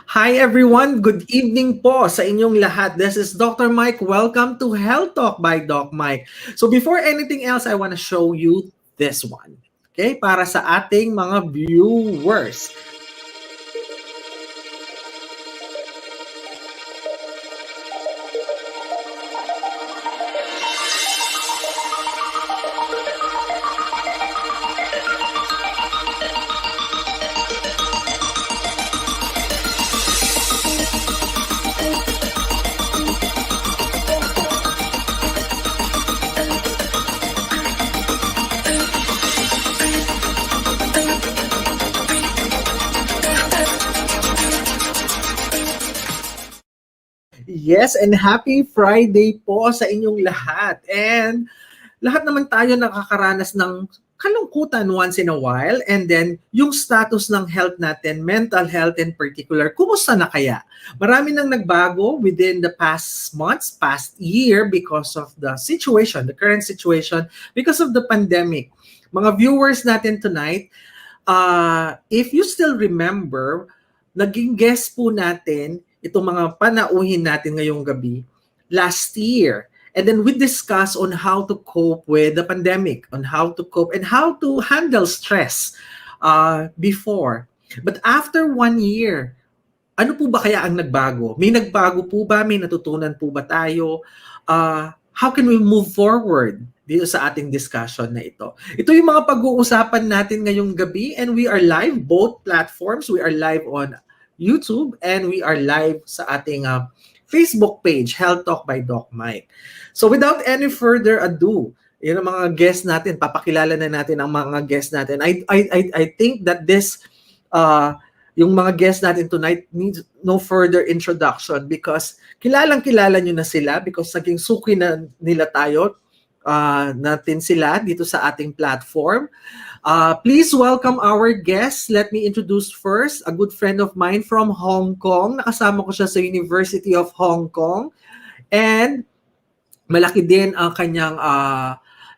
Hi everyone, good evening po sa inyong lahat. This is Dr. Mike. Welcome to Health Talk by Doc Mike. So before anything else, I want to show you this one. Okay, para sa ating mga viewers. Yes, and happy Friday po sa inyong lahat. And lahat naman tayo nakakaranas ng kalungkutan once in a while, and then yung status ng health natin, mental health in particular, kumusta na kaya? Marami nang nagbago within the past months, past year because of the situation, the current situation, because of the pandemic. Mga viewers natin tonight, if you still remember, naging guest po natin itong mga panauhin natin ngayong gabi last year. And then we discuss on how to cope with the pandemic, on how to cope and how to handle stress before. But after 1 year, ano po ba kaya ang nagbago? May nagbago po ba? May natutunan po ba tayo? How can we move forward dito sa ating discussion na ito? Ito yung mga pag-uusapan natin ngayong gabi, and we are live both platforms. We are live on YouTube and we are live sa ating Facebook page, Health Talk by Doc Mike. So without any further ado, yun ang mga guests natin, papakilala na natin ang mga guests natin. I think that this yung mga guests natin tonight needs no further introduction because kilalang-kilala nyo na sila because naging suki na nila tayo, natin sila dito sa ating platform. Please welcome our guests. Let me introduce first a good friend of mine from Hong Kong. Nakasama ko siya sa University of Hong Kong. And malaki din ang kanyang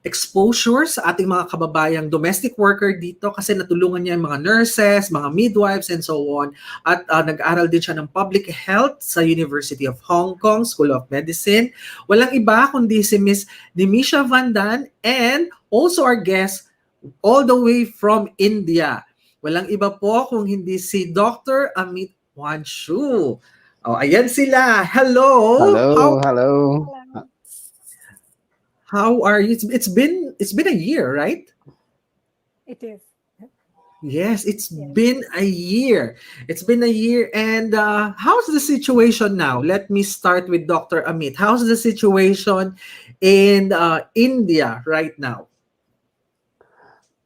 exposure sa ating mga kababayang domestic worker dito kasi natulungan niya yung mga nurses, mga midwives, and so on. At nag-aral din siya ng public health sa University of Hong Kong School of Medicine. Walang iba kundi si Miss Nimisha Vandan, and also our guest all the way from India. Walang iba po kung hindi si Dr. Amit Wanshu. Oh, ayan sila. Hello. Hello, hello. How are you? It's been a year, right? It is. Yes, it's been a year. It's been a year. And how's the situation now? Let me start with Dr. Amit. How's the situation in India right now?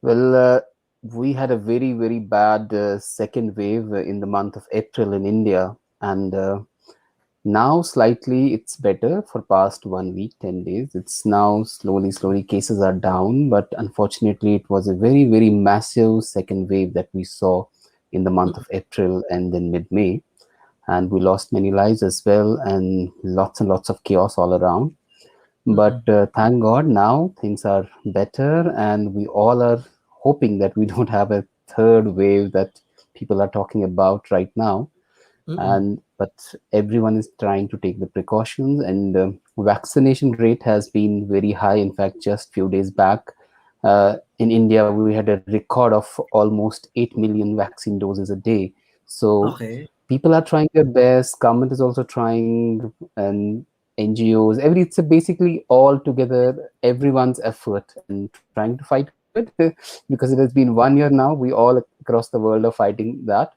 Well, we had a very, very bad second wave in the month of April in India. And now slightly it's better for past 1 week, 10 days. It's now slowly cases are down. But unfortunately, it was a very, very massive second wave that we saw in the month of April and then mid-May. And we lost many lives as well and lots of chaos all around. But thank God now things are better and we all are hoping that we don't have a third wave that people are talking about right now. But everyone is trying to take the precautions, and vaccination rate has been very high. In fact, just few days back in India, we had a record of almost 8 million vaccine doses a day. So people are trying their best. Government is also trying, and NGOs, it's basically all together, everyone's effort and trying to fight it because it has been 1 year now. We all across the world are fighting that.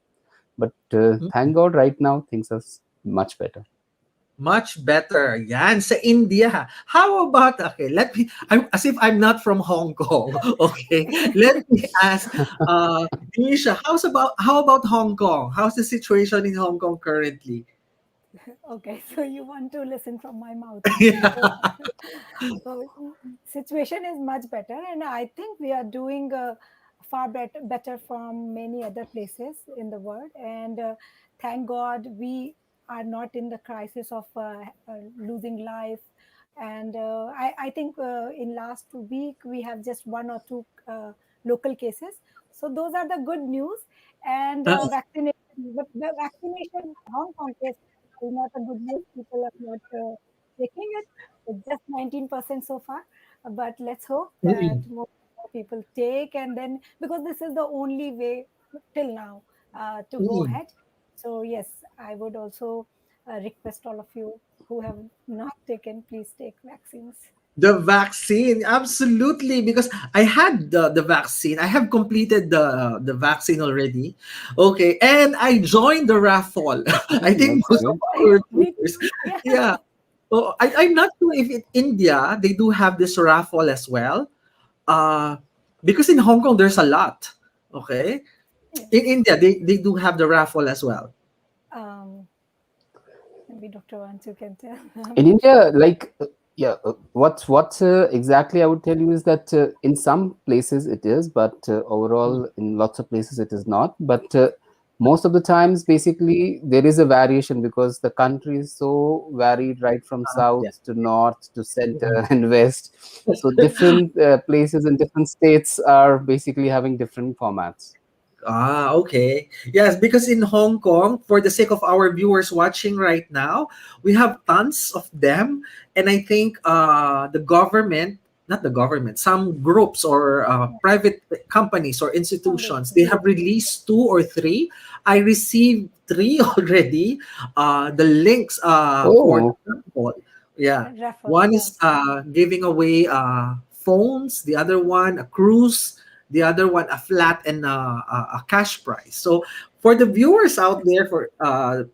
But thank God right now things are much better. Much better. Yan, sa India. How about, as if I'm not from Hong Kong. Okay, let me ask, Nisha, how about Hong Kong? How's the situation in Hong Kong currently? Okay, so you want to listen from my mouth. Yeah. So, situation is much better, and I think we are doing far better from many other places in the world. And thank God we are not in the crisis of losing life. And I think in last week we have just one or two local cases. So those are the good news. And vaccination but the vaccination in Hong Kong is not a good news. People are not taking it. It's just 19% so far. But let's hope that Mm-mm. more people take, and then because this is the only way till now to go Mm-mm. ahead. So yes, I would also request all of you who have not taken, please take vaccines. The vaccine, absolutely, because I had the vaccine. I have completed the vaccine already. Okay, and I joined the raffle. I think That's most of good. our Me viewers, too. Yeah. yeah. So I'm not sure if in India they do have this raffle as well. Uh, because in Hong Kong there's a lot. Okay, in Yes. India they do have the raffle as well. Um, Maybe Dr. Vanchu can tell. I'm In not sure. India, like yeah, what exactly I would tell you is that in some places it is, but Mm. overall in lots of places it is not. But most of the times, basically, there is a variation because the country is so varied, right from Yeah. south to north to center Mm. and west. So different places and different states are basically having different formats. Ah, okay. Yes, because in Hong Kong, for the sake of our viewers watching right now, we have tons of them. And I think the government, not the government, some groups or private companies or institutions, they Foundation. have released two or three. I received three already. The links for the Oh, sample. Yeah. Raffle. One Yeah. is giving away phones, the other one a cruise, the other one a flat and a cash prize. So for the viewers out there, for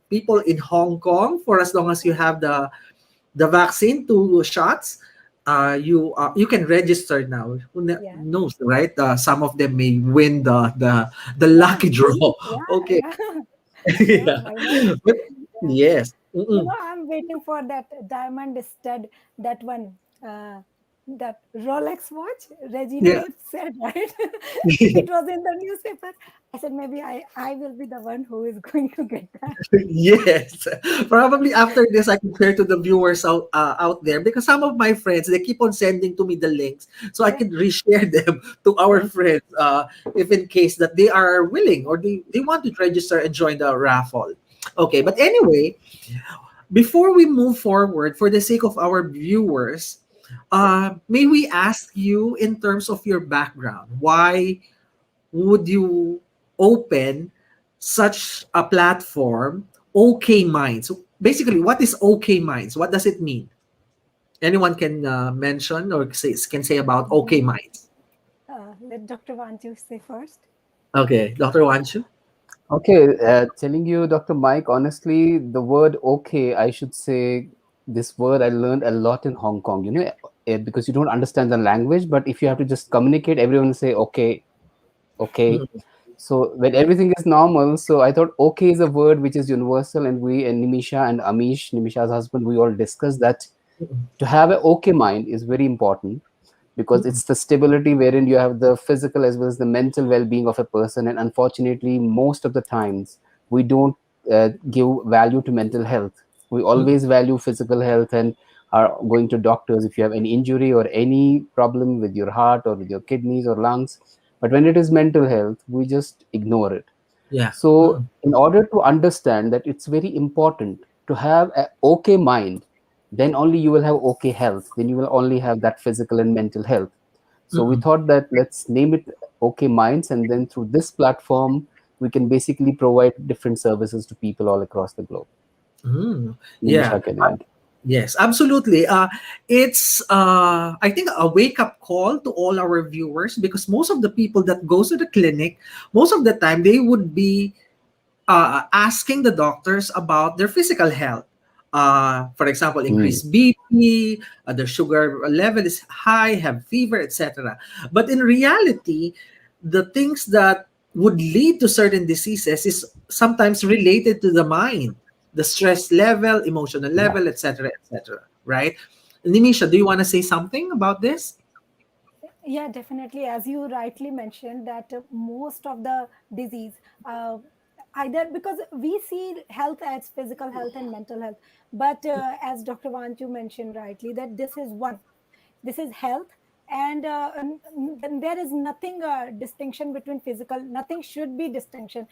people in Hong Kong, for as long as you have the vaccine, two shots, you can register now. Yeah. Knows, right? Some of them may win the Yeah. lucky draw. Yeah. Okay. Yeah. Yeah. Yeah. Why not? But Yeah. yes. Mm-mm. I'm waiting for that diamond stud, that one, that Rolex watch. Regina Yeah. had said, right? It was in the newspaper. I said, maybe I will be the one who is going to get that. Yes, probably after this I can share to the viewers out there, because some of my friends, they keep on sending to me the links so I Yeah. can reshare them to our friends, if in case that they are willing or they want to register and join the raffle. Okay, but Sure. anyway, before we move forward, for the sake of our viewers, may we ask you in terms of your background, why would you open such a platform, OK Minds? So basically, what is OK Minds? What does it mean? Anyone can mention or can say about OK Mhm. Minds? Let Dr. Vanju say first. Okay, Dr. Wanshu? okay. Telling you, Dr. Mike, honestly, the word okay, I should say this word I learned a lot in Hong Kong, because you don't understand the language, but if you have to just communicate, everyone will say okay, okay. Mm, So when everything is normal, so I thought okay is a word which is universal, and we and Nimisha and Amish, Nimisha's husband, we all discussed that mm, to have an okay mind is very important because mm, it's the stability wherein you have the physical as well as the mental well-being of a person, and unfortunately most of the times we don't give value to mental health. We mm, always value physical health and are going to doctors if you have any injury or any problem with your heart or with your kidneys or lungs, but when it is mental health we just ignore it. yeah. So Mm, in order to understand that it's very important to have a okay mind, then only you will have okay health, then you will only have that physical and mental health. So we mm, thought that let's name it okay minds, and then through this platform we can basically provide different services to people all across the globe. mm. Yeah. Nimisha can add. Yes, absolutely. It's I think a wake up call to all our viewers, because most of the people that goes to the clinic, most of the time they would be asking the doctors about their physical health. For example, Mm, increased BP, the sugar level is high, have fever, etc. But in reality, the things that would lead to certain diseases is sometimes related to the mind, the stress level, emotional yeah. level, etc., etc. Right? Nimisha, do you want to say something about this? Yeah, definitely. As you rightly mentioned, that most of the disease, uh, either because we see health as physical health and mental health, but as Dr. Vanchu mentioned rightly, that this is one. This is health, And there is nothing distinction between physical, nothing should be distinction,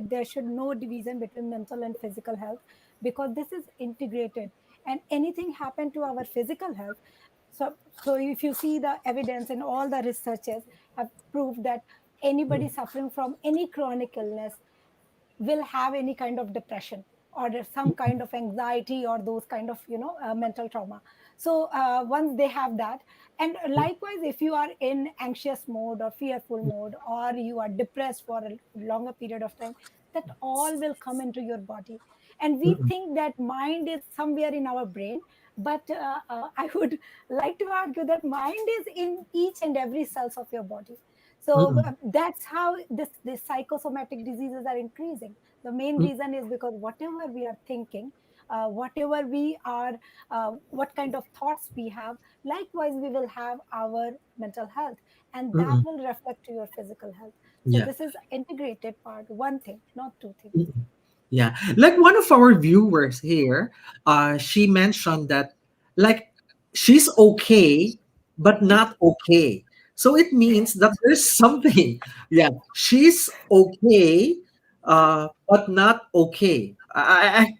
there should no division between mental and physical health, because this is integrated. And anything happen to our physical health, so if you see the evidence and all the researchers have proved that anybody suffering from any chronic illness will have any kind of depression or there's some kind of anxiety or those kind of mental trauma. So once they have that, and likewise if you are in anxious mode or fearful mode or you are depressed for a longer period of time, that all will come into your body. And we Mm-mm. think that mind is somewhere in our brain, but I would like to argue that mind is in each and every cells of your body. So Mm-mm. that's how this psychosomatic diseases are increasing. The main Mm-mm. reason is because whatever we are thinking, whatever we are, what kind of thoughts we have, likewise we will have our mental health, and that Mm-mm. will reflect to your physical health. So Yeah. this is integrated part, one thing, not two things. Mm-mm. Yeah. Like one of our viewers here, she mentioned that like she's okay, but not okay. So it means that there's something. Yeah. She's okay, but not okay.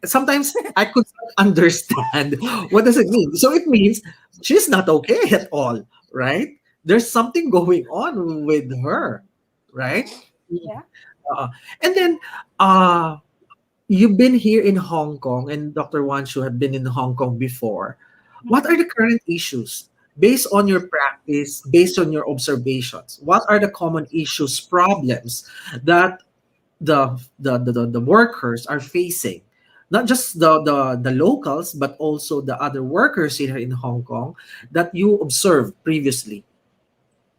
Sometimes I could not understand what does it mean. So it means she's not okay at all, right? There's something going on with her, right? Yeah. Uh, and then uh you've been here in Hong Kong, and Dr. Wanshu had been in Hong Kong before. What are Mhm. the current issues based on your practice, based on your observations? What are the common issues, problems that the workers are facing? Not just the locals, but also the other workers here in Hong Kong that you observed previously.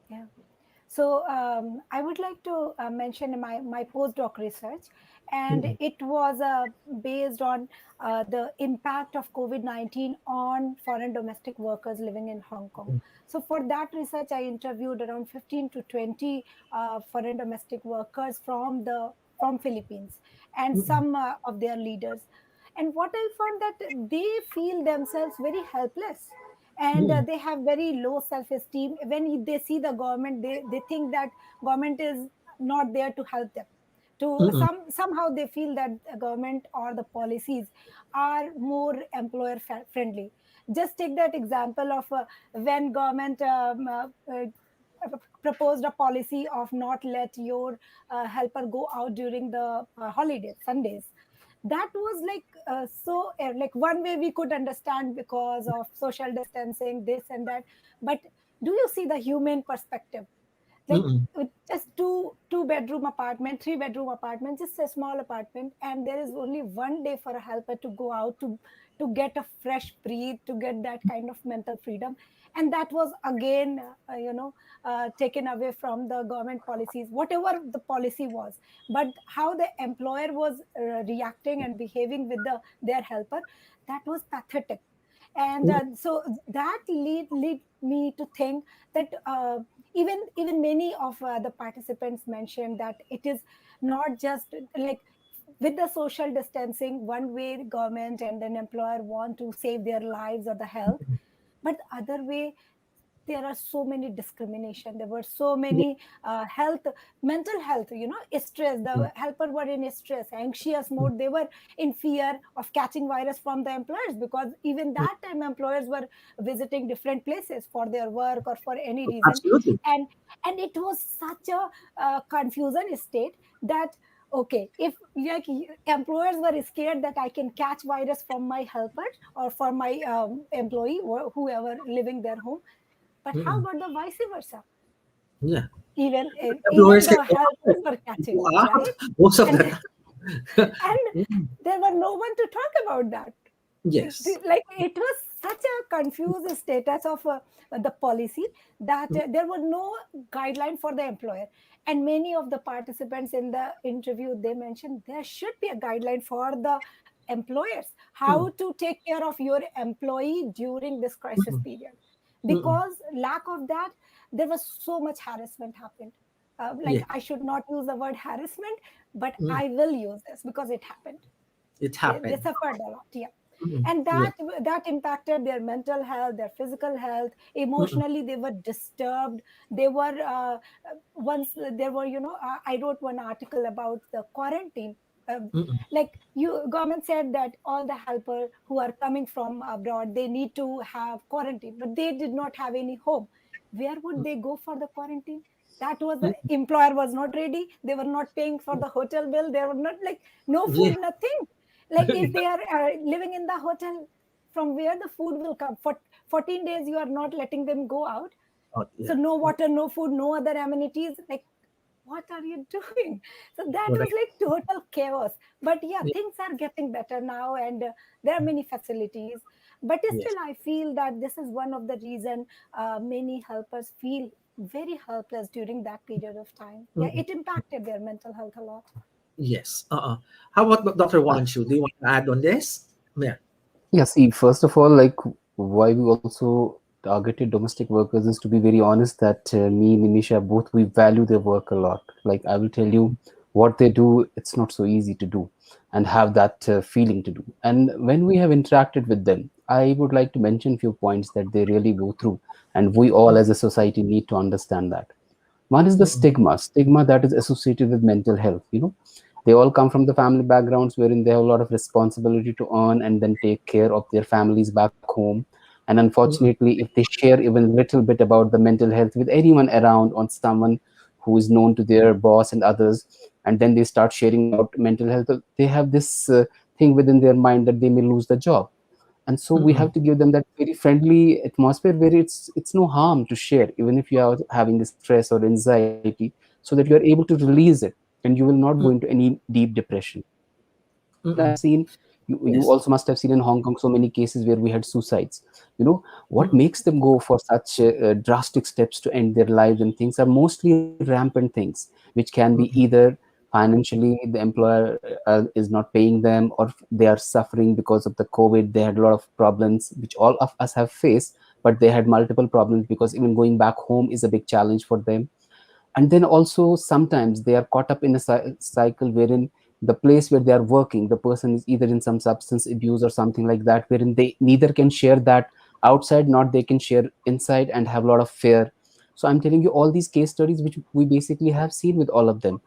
Yeah. So I would like to mention my postdoc research, and Mm, it was based on the impact of COVID-19 on foreign domestic workers living in Hong Kong. mm, So for that research, I interviewed around 15 to 20 foreign domestic workers from Philippines and mm, some of their leaders. And what I found that they feel themselves very helpless, and mm, they have very low self esteem. When they see the government, they think that government is not there to help them. To mm, somehow they feel that the government or the policies are more employer friendly. Just take that example of when government proposed a policy of not let your helper go out during the holidays, Sundays. That was like like one way we could understand because of social distancing, this and that. But do you see the human perspective? mm, Like mm, with just two bedroom apartment, three-bedroom apartment, just a small apartment, and there is only one day for a helper to go out to get a fresh breathe, to get that kind of mental freedom. And that was again taken away from the government policies, whatever the policy was. But how the employer was reacting and behaving with their helper, that was pathetic. And mm, so that lead me to think that even many of the participants mentioned that it is not just like with the social distancing, one way the government and an employer want to save their lives or the health, but other way there are so many discrimination, there were so mm, many health, mental health, stress. mm, The helper were in stress, anxious mode, they were in fear of catching virus from the employers, because even mm. that time employers were visiting different places for their work or for any reason. Absolutely. And it was such a confusion state that okay, if like employers were scared that I can catch virus from my helper or for my employee or whoever living their home, but how Mm, about the vice versa? yeah. Even Employers can the go out. helpers were catching, Go out right? most of And the time. and Mm, there were no one to talk about that. yes. Like it was such a confused status of the policy that Mm, there was no guideline for the employer. And many of the participants in the interview, they mentioned there should be a guideline for the employers how mm, to take care of your employee during this crisis mm, period, mm, because lack of that, there was so much harassment happened. Like yeah. I should not use the word harassment, but Mm, I will use this because it happened. it They happened. suffered a lot. Yeah. Mm-mm. And Yeah. that impacted their mental health, their physical health. Mm-mm. Emotionally they were disturbed. They were once there were, I wrote one article about the quarantine. Mm-mm. Like, you government said that all the helper who are coming from abroad, they need to have quarantine, but they did not have any home. Where would they go for the quarantine? That was, the Mm-mm. employer was not ready. They were not paying for the hotel bill. They were not, like, no food, Yeah. nothing. Like, if they are living in the hotel, from where the food will come? For 14 days you are not letting them go out. Oh, So yeah. no water, no food, no other amenities. Like, what are you doing? So that was Correct. like total chaos. But yeah, Yeah. things are getting better now, and there are many facilities. But Yes. still I feel that this is one of the reason many helpers feel very helpless during that period of time. Yeah, Mm-mm. it impacted their mental health a lot. Yes. How about Dr. Wanshu? Do you want to add on this? Yeah. Yeah, see, first of all, like why we also targeted domestic workers is, to be very honest, that me and Nimisha both, we value their work a lot. Like I will tell you, what they do, it's not so easy to do and have that feeling to do. And when we have interacted with them, I would like to mention few points that they really go through, and we all as a society need to understand that. One is the Mm-mm. stigma that is associated with mental health. They all come from the family backgrounds wherein they have a lot of responsibility to earn and then take care of their families back home. And Mm-mm. unfortunately, if they share even little bit about the mental health with anyone around, on someone who is known to their boss and others, and then they start sharing about mental health, they have this thing within their mind that they may lose the job. And so we Mm-mm. have to give them that very friendly atmosphere where it's no harm to share, even if you are having the stress or anxiety, so that you are able to release it and you will not go into any deep depression. And I've Mm-mm. seen, you Yes. also must have seen in Hong Kong so many cases where we had suicides. What Mm-mm. makes them go for such drastic steps to end their lives and things are mostly rampant things, which can be Mm-mm. either financially the employer is not paying them, or they are suffering because of the COVID. They had a lot of problems which all of us have faced, but they had multiple problems because even going back home is a big challenge for them. And then also sometimes they are caught up in a cycle wherein the place where they are working, the person is either in some substance abuse or something like that, wherein they neither can share that outside, not they can share inside, and have a lot of fear. So I'm telling you all these case studies which we basically have seen with all of them.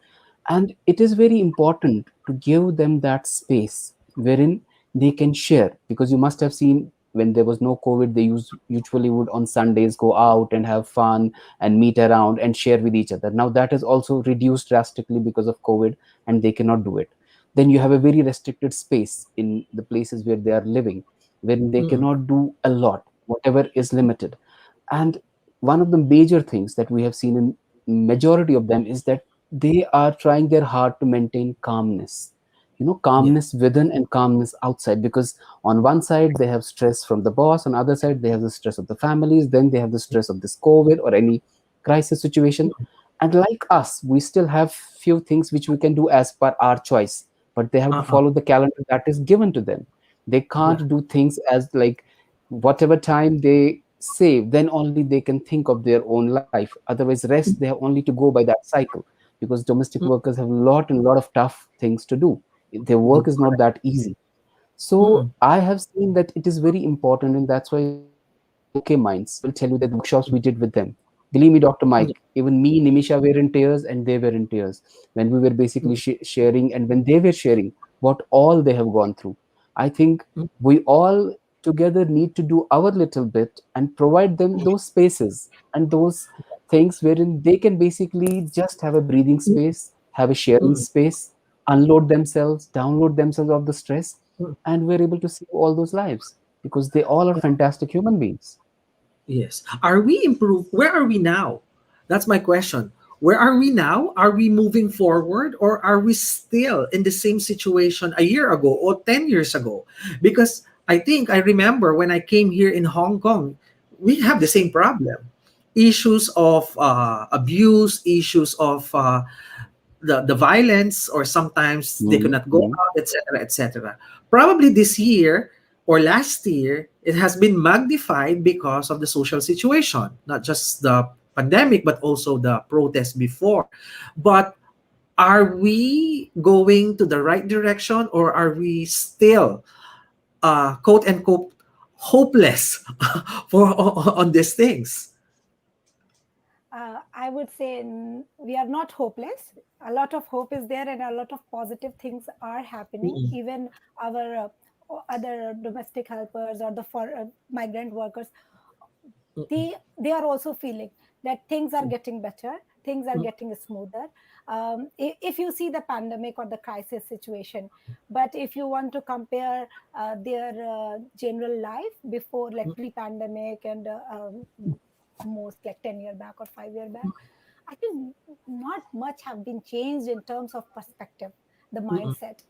And it is very important to give them that space wherein they can share, because you must have seen when there was no COVID, they usually would on Sundays go out and have fun and meet around and share with each other. Now that is also reduced drastically because of COVID, and they cannot do it. Then you have a very restricted space in the places where they are living, wherein they Mm-mm. cannot do a lot, whatever is limited. And one of the major things that we have seen in majority of them is that they are trying their hard to maintain calmness, Yeah. calmness within and calmness outside, because on one side they have stress from the boss, on the other side they have the stress of the families, then they have the stress of this COVID or any crisis situation. And like us, we still have few things which we can do as per our choice, but they have to Uh-uh. follow the calendar that is given to them. They Yeah. can't do things as like whatever time they save, then only they can think of their own life. Otherwise rest, they have only to go by that cycle, because domestic Mm-mm. workers have a lot and lot of tough things to do. Their work is not Correct. that easy. So Mm-mm. I have seen that it is very important, and that's why OK Minds, I will tell you that the workshops we did with them. Believe me, Dr. Yeah. Mike, even me, Nimisha were in tears, and they were in tears when we were basically sharing, and when they were sharing what all they have gone through. I think Mm-mm. we all together need to do our little bit and provide them those spaces and those things wherein they can basically just have a breathing space, have a sharing Mm-mm. space, unload themselves, download themselves of the stress, Mm-mm. and we're able to save all those lives because they all are fantastic human beings. Yes. Are we improved? Where are we now? That's my question. Where are we now? Are we moving forward, or are we still in the same situation a year ago or 10 years ago? Because I think I remember when I came here in Hong Kong, we have the same problem. Issues of abuse, issues of the violence, or sometimes they could Mhm, not go mhm. out, etc., etc. Probably this year or last year, it has been magnified because of the social situation, not just the pandemic, but also the protests before. But are we going to the right direction, or are we still quote unquote hopeless for on these things. I would say we are not hopeless. A lot of hope is there, and a lot of positive things are happening. Mm-mm, Even our other domestic helpers or the migrant workers, mm-mm, they are also feeling that things are getting better, things are mm-mm, getting smoother. If you see the pandemic or the crisis situation, but if you want to compare their general life before, like pre-pandemic, and most like 10 year back or 5 year back, I think not much have been changed in terms of perspective, the mm-mm, mindset.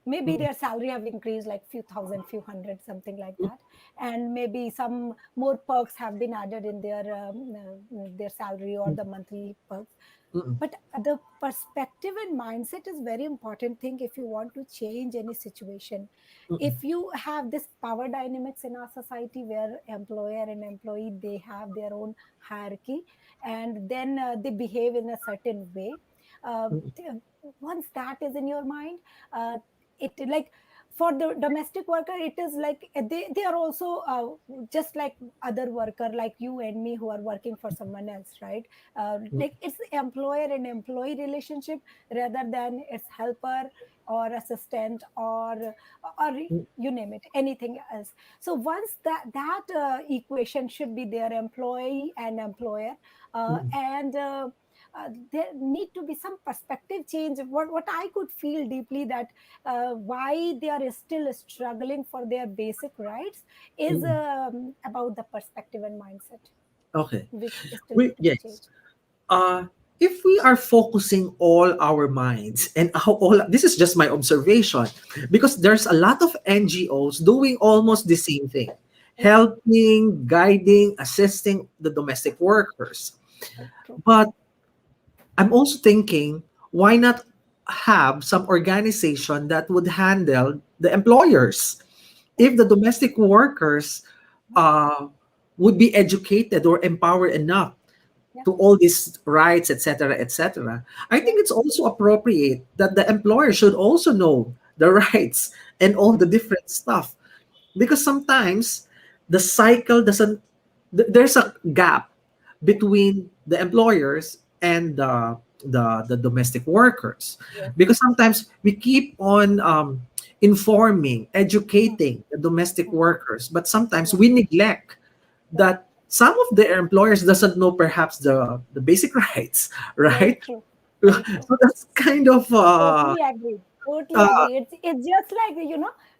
Maybe mm-mm, their salary have increased like few thousand, few hundred, something like that, and maybe some more perks have been added in their salary or the monthly perks. mm-mm, But the perspective and mindset is very important thing if you want to change any situation. mm-mm, If you have this power dynamics in our society where employer and employee, they have their own hierarchy, and then they behave in a certain way. uh, mm-mm, th- Once that is in your mind, uh, it like, for the domestic worker, it is like they are also just like other worker like you and me who are working for someone else, right? Like it's employer and employee relationship rather than it's helper or assistant or you name it, anything else. So once that equation should be there, employee and employer, mm-mm, and there need to be some perspective change. What I could feel deeply, that why they are still struggling for their basic rights, is mm-mm. about the perspective and mindset, Okay. which still need to be Yes. changed. If we are focusing all our minds and all, this is just my observation, because there's a lot of NGOs doing Yeah, almost the same thing, yeah, helping, guiding, assisting the domestic workers. true. But I'm also thinking, why not have some organization that would handle the employers? Yeah, If the domestic workers uh, would be educated or empowered enough yeah, to all these rights, etc., etc., I yeah, think it's also appropriate that the employer should also know the rights and all yeah, the different stuff, because sometimes the cycle doesn't. There's a gap yeah, between the employers and the domestic workers, yes, because sometimes we keep on informing, mm, educating the domestic mm, workers, but sometimes yeah, we neglect yeah, that some of the employers doesn't know perhaps the basic rights, very right? true, very true. So that's kind of Totally agree. Totally uh agree. It's just like,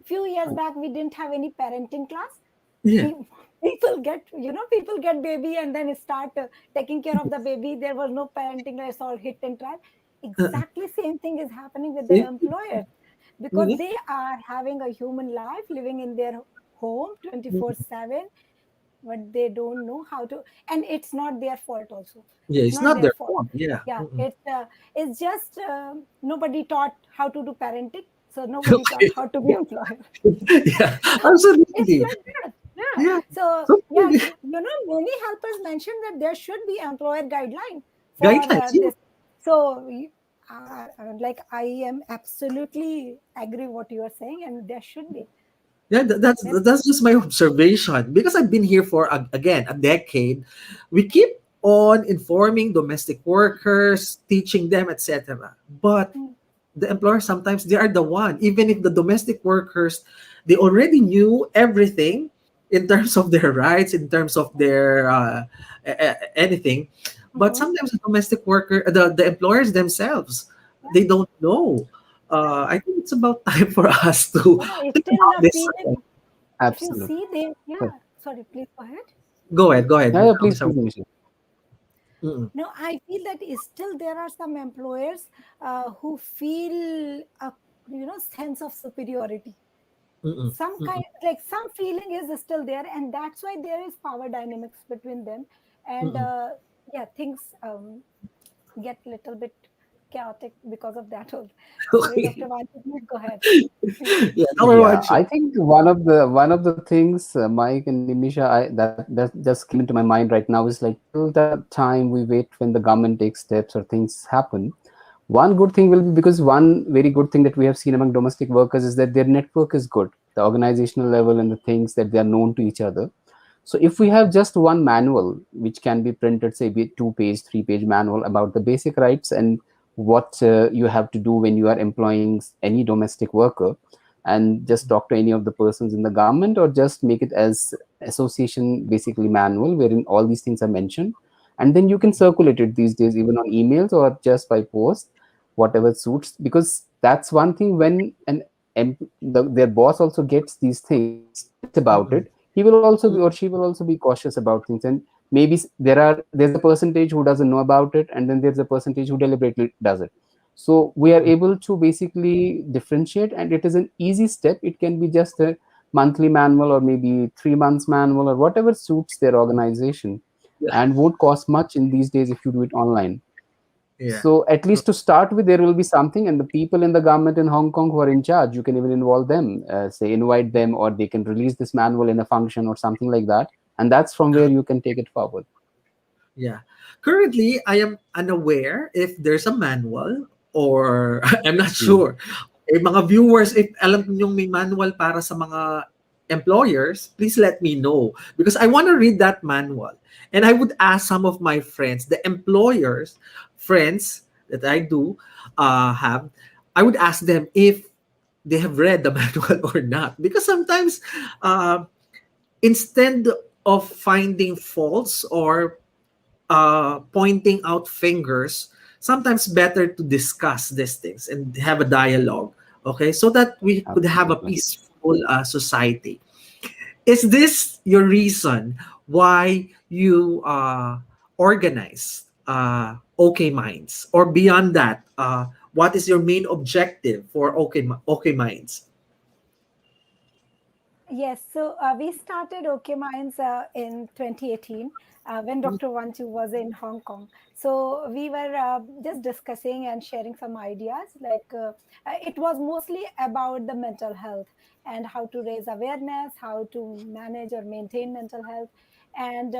few years back we didn't have any parenting class. yeah. Pe- people get baby and then start taking care of the baby. There was no parenting class or hit and try. Exactly same thing is happening with the See? employers, because Mhm. they are having a human life living in their home 24/7, but they don't know how to, and it's not their fault also. Yeah, It's it's not not their their fault. fault. Yeah. Yeah, Mm-mm. it's just nobody taught how to do parenting, so nobody taught Okay. how to be employer. Yeah, So it's absolutely. like that. Yeah. Yeah. So So yeah, many helpers mentioned that there should be employer guideline for guidelines. Yeah. this. So like, I am absolutely agree what you are saying, and there should be. Yeah, There, that's just my observation, because I've been here for again a decade. We keep on informing domestic workers, teaching them, etc. But mm, the employer sometimes they are the one, even if the domestic workers they already knew everything in terms of their rights, in terms of their anything, but mhm. sometimes the domestic worker, the employers themselves, Yeah, they don't know. yeah, I think it's about time for us to yeah. It's think still about the this. feeling. If you Absolutely. see, they, Yeah, yeah. Sorry, please go ahead. Go ahead, yeah, please, Mr. please, Nisha. No, I feel that still there are some employers who feel a sense of superiority. Mm-mm, Some kind, mm-mm, like, some feeling is still there, and that's why there is power dynamics between them, and mm-mm. yeah, things get little bit chaotic because of that also. Sorry, Okay. Dr. Vansi, please go ahead. Yeah, number one. Yeah, I think one of the things, Mike and Nimisha, that just came into my mind right now is like till the time we wait when the government takes steps or things happen, One good thing will be, because one very good thing that we have seen among domestic workers is that their network is good, the organizational level and the things that they are known to each other. So if we have just one manual which can be printed, say be it 2 page 3 page manual about the basic rights and what you have to do when you are employing any domestic worker, and just talk to any of the persons in the government, or just make it as association basically manual wherein all these things are mentioned, and then you can circulate it these days even on emails or just by post, whatever suits. Because that's one thing, when their boss also gets these things strict about Mm-mm. it, he will also be, or she will also be cautious about things. And maybe there's a percentage who doesn't know about it, and then there's a percentage who deliberately does it. So we are able to basically differentiate, and it is an easy step. It can be just a monthly manual or maybe 3 months manual or whatever suits their organization, Yeah. and won't cost much in these days if you do it online. Yeah. So at least to start with, there will be something, and the people in the government in Hong Kong who are in charge, you can even involve them, say invite them, or they can release this manual in a function or something like that, and that's from where you can take it forward. Yeah. Currently, I am unaware if there's a manual or I'm not Mm. sure. Eh, mga viewers, if alam niyo may manual para sa mga employers, please let me know because I want to read that manual. And I would ask some of my friends, the employers, friends that I do have, I would ask them if they have read the manual or not. Because sometimes, instead of finding faults or pointing out fingers, sometimes better to discuss these things and have a dialogue, okay, so that we could have a Absolutely. peaceful society. Is this your reason why you organize OK Minds? Or beyond that, what is your main objective for OK Minds? Yes, so we started OK Minds in 2018 when Dr. Vanchu was in Hong Kong. So we were just discussing and sharing some ideas. It was mostly about the mental health and how to raise awareness, how to manage or maintain mental health. And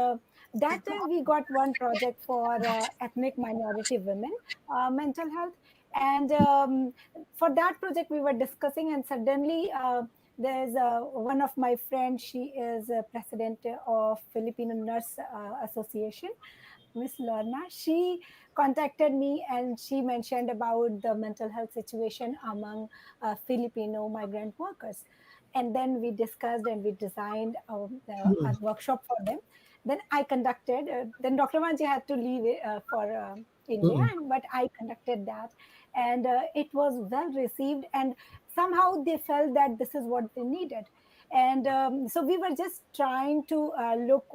that time we got one project for ethnic minority women mental health. And for that project, we were discussing, and suddenly there's one of my friends. She is president of Filipino Nurse Association, Miss Lorna. She contacted me and she mentioned about the mental health situation among Filipino migrant workers. And then we discussed and we designed a Mm-mm. workshop for them. Then I conducted. Then Dr. Manji had to leave for India, Mm-mm. and but I conducted that, and it was well received. And somehow they felt that this is what they needed. And so we were just trying to look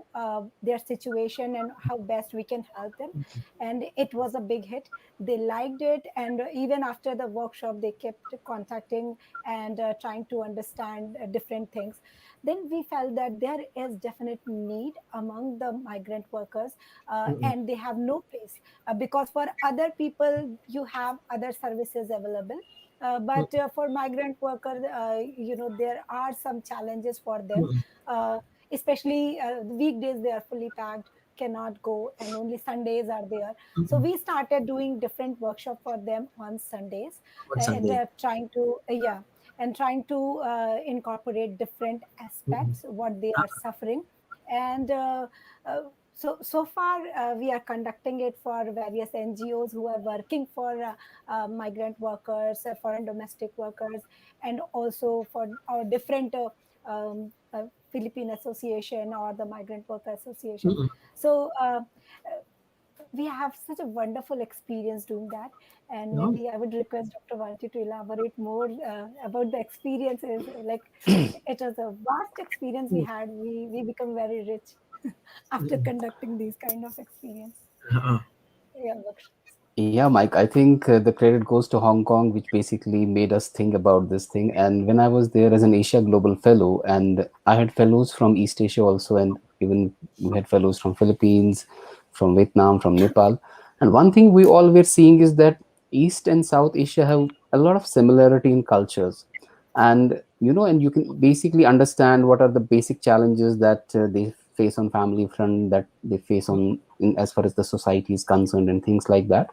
their situation and how best we can help them. And it was a big hit. They liked it, and even after the workshop they kept contacting and trying to understand different things. Then we felt that there is definite need among the migrant workers, Mm-mm. and they have no place, because for other people you have other services available, but for migrant workers, there are some challenges for them, Mm-mm. uh, especially weekdays they are fully packed, cannot go, and only Sundays are there. So Mm-mm. we started doing different workshop for them on Sundays, On and Sunday. trying to and trying to incorporate different Mm-mm. aspects what they are suffering. And so far we are conducting it for various NGOs who are working for migrant workers, foreign domestic workers, and also for our different Philippine Association or the Migrant Worker Association. Mm-mm. So we have such a wonderful experience doing that. And No? maybe I would request Dr. Vanti to elaborate more about the experiences. Like, it was a vast experience we had. We become very rich after Mm-mm. conducting these kind of experience, Uh-uh. yeah, workshops. Yeah, Mike, I think the credit goes to Hong Kong, which basically made us think about this thing. And when I was there as an Asia Global Fellow, and I had fellows from East Asia also, and even we had fellows from Philippines, from Vietnam, from Nepal. And one thing we all were seeing is that East and South Asia have a lot of similarity in cultures. And, and you can basically understand what are the basic challenges that they face on family front, that they face on, as far as the society is concerned, and things like that.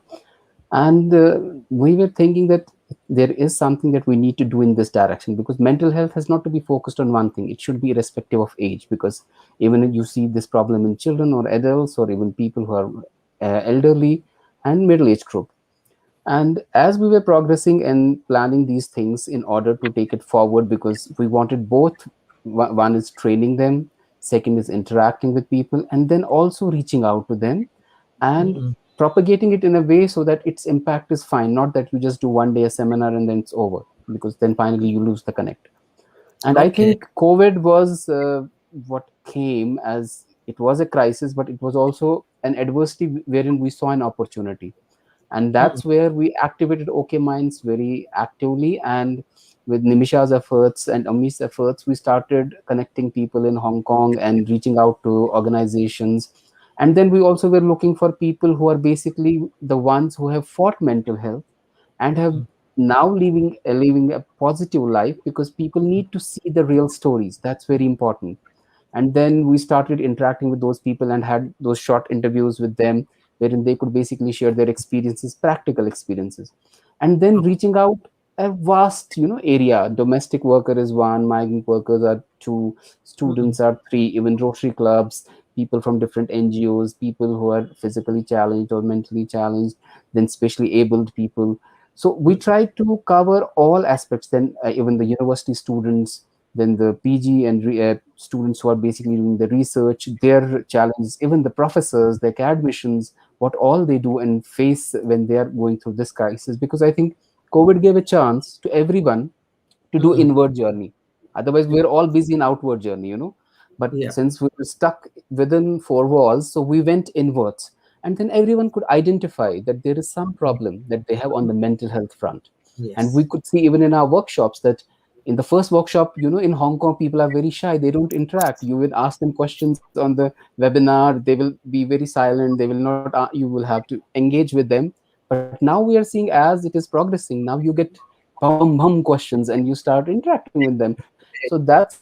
And we were thinking that there is something that we need to do in this direction, because mental health has not to be focused on one thing. It should be irrespective of age, because even if you see this problem in children or adults or even people who are elderly and middle age group. And as we were progressing and planning these things in order to take it forward, because we wanted both, one is training them, second is interacting with people, and then also reaching out to them and Mm-mm. propagating it in a way so that its impact is fine, not that you just do one day a seminar and then it's over, because then finally you lose the connect. And I Okay. think COVID was what came as, it was a crisis, but it was also an adversity wherein we saw an opportunity. And Mm-mm. that's where we activated OK Minds very actively. And with Nimisha's efforts and Ami's efforts, we started connecting people in Hong Kong and reaching out to organizations. And then we also were looking for people who are basically the ones who have fought mental health and have Mm-mm. now living a positive life, because people need to see the real stories. That's very important. And then we started interacting with those people and had those short interviews with them, wherein they could basically share their experiences, practical experiences. And then reaching out a vast, area. Domestic worker is one, migrant workers are two, Mm-mm. students are three, even Rotary clubs, people from different NGOs, people who are physically challenged or mentally challenged, then specially abled people. So we Mm-mm. try to cover all aspects. Then even the university students, then the PG and students who are basically doing the research, their challenges, even the professors, the academicians, what all they do and face when they are going through this crisis. Because I think COVID gave a chance to everyone to do Mm-mm. inward journey. Otherwise, we're all busy in outward journey. But Yeah. since we were stuck within four walls, so we went inwards. And then everyone could identify that there is some problem that they have on the mental health front. And we Yes. could see even in our workshops that in the first workshop, in Hong Kong, people are very shy. They don't interact. You will ask them questions on the webinar. They will be very silent. They will not, you will have to engage with them. But now we are seeing, as it is progressing, now you get bum questions and you start interacting with them. So that's,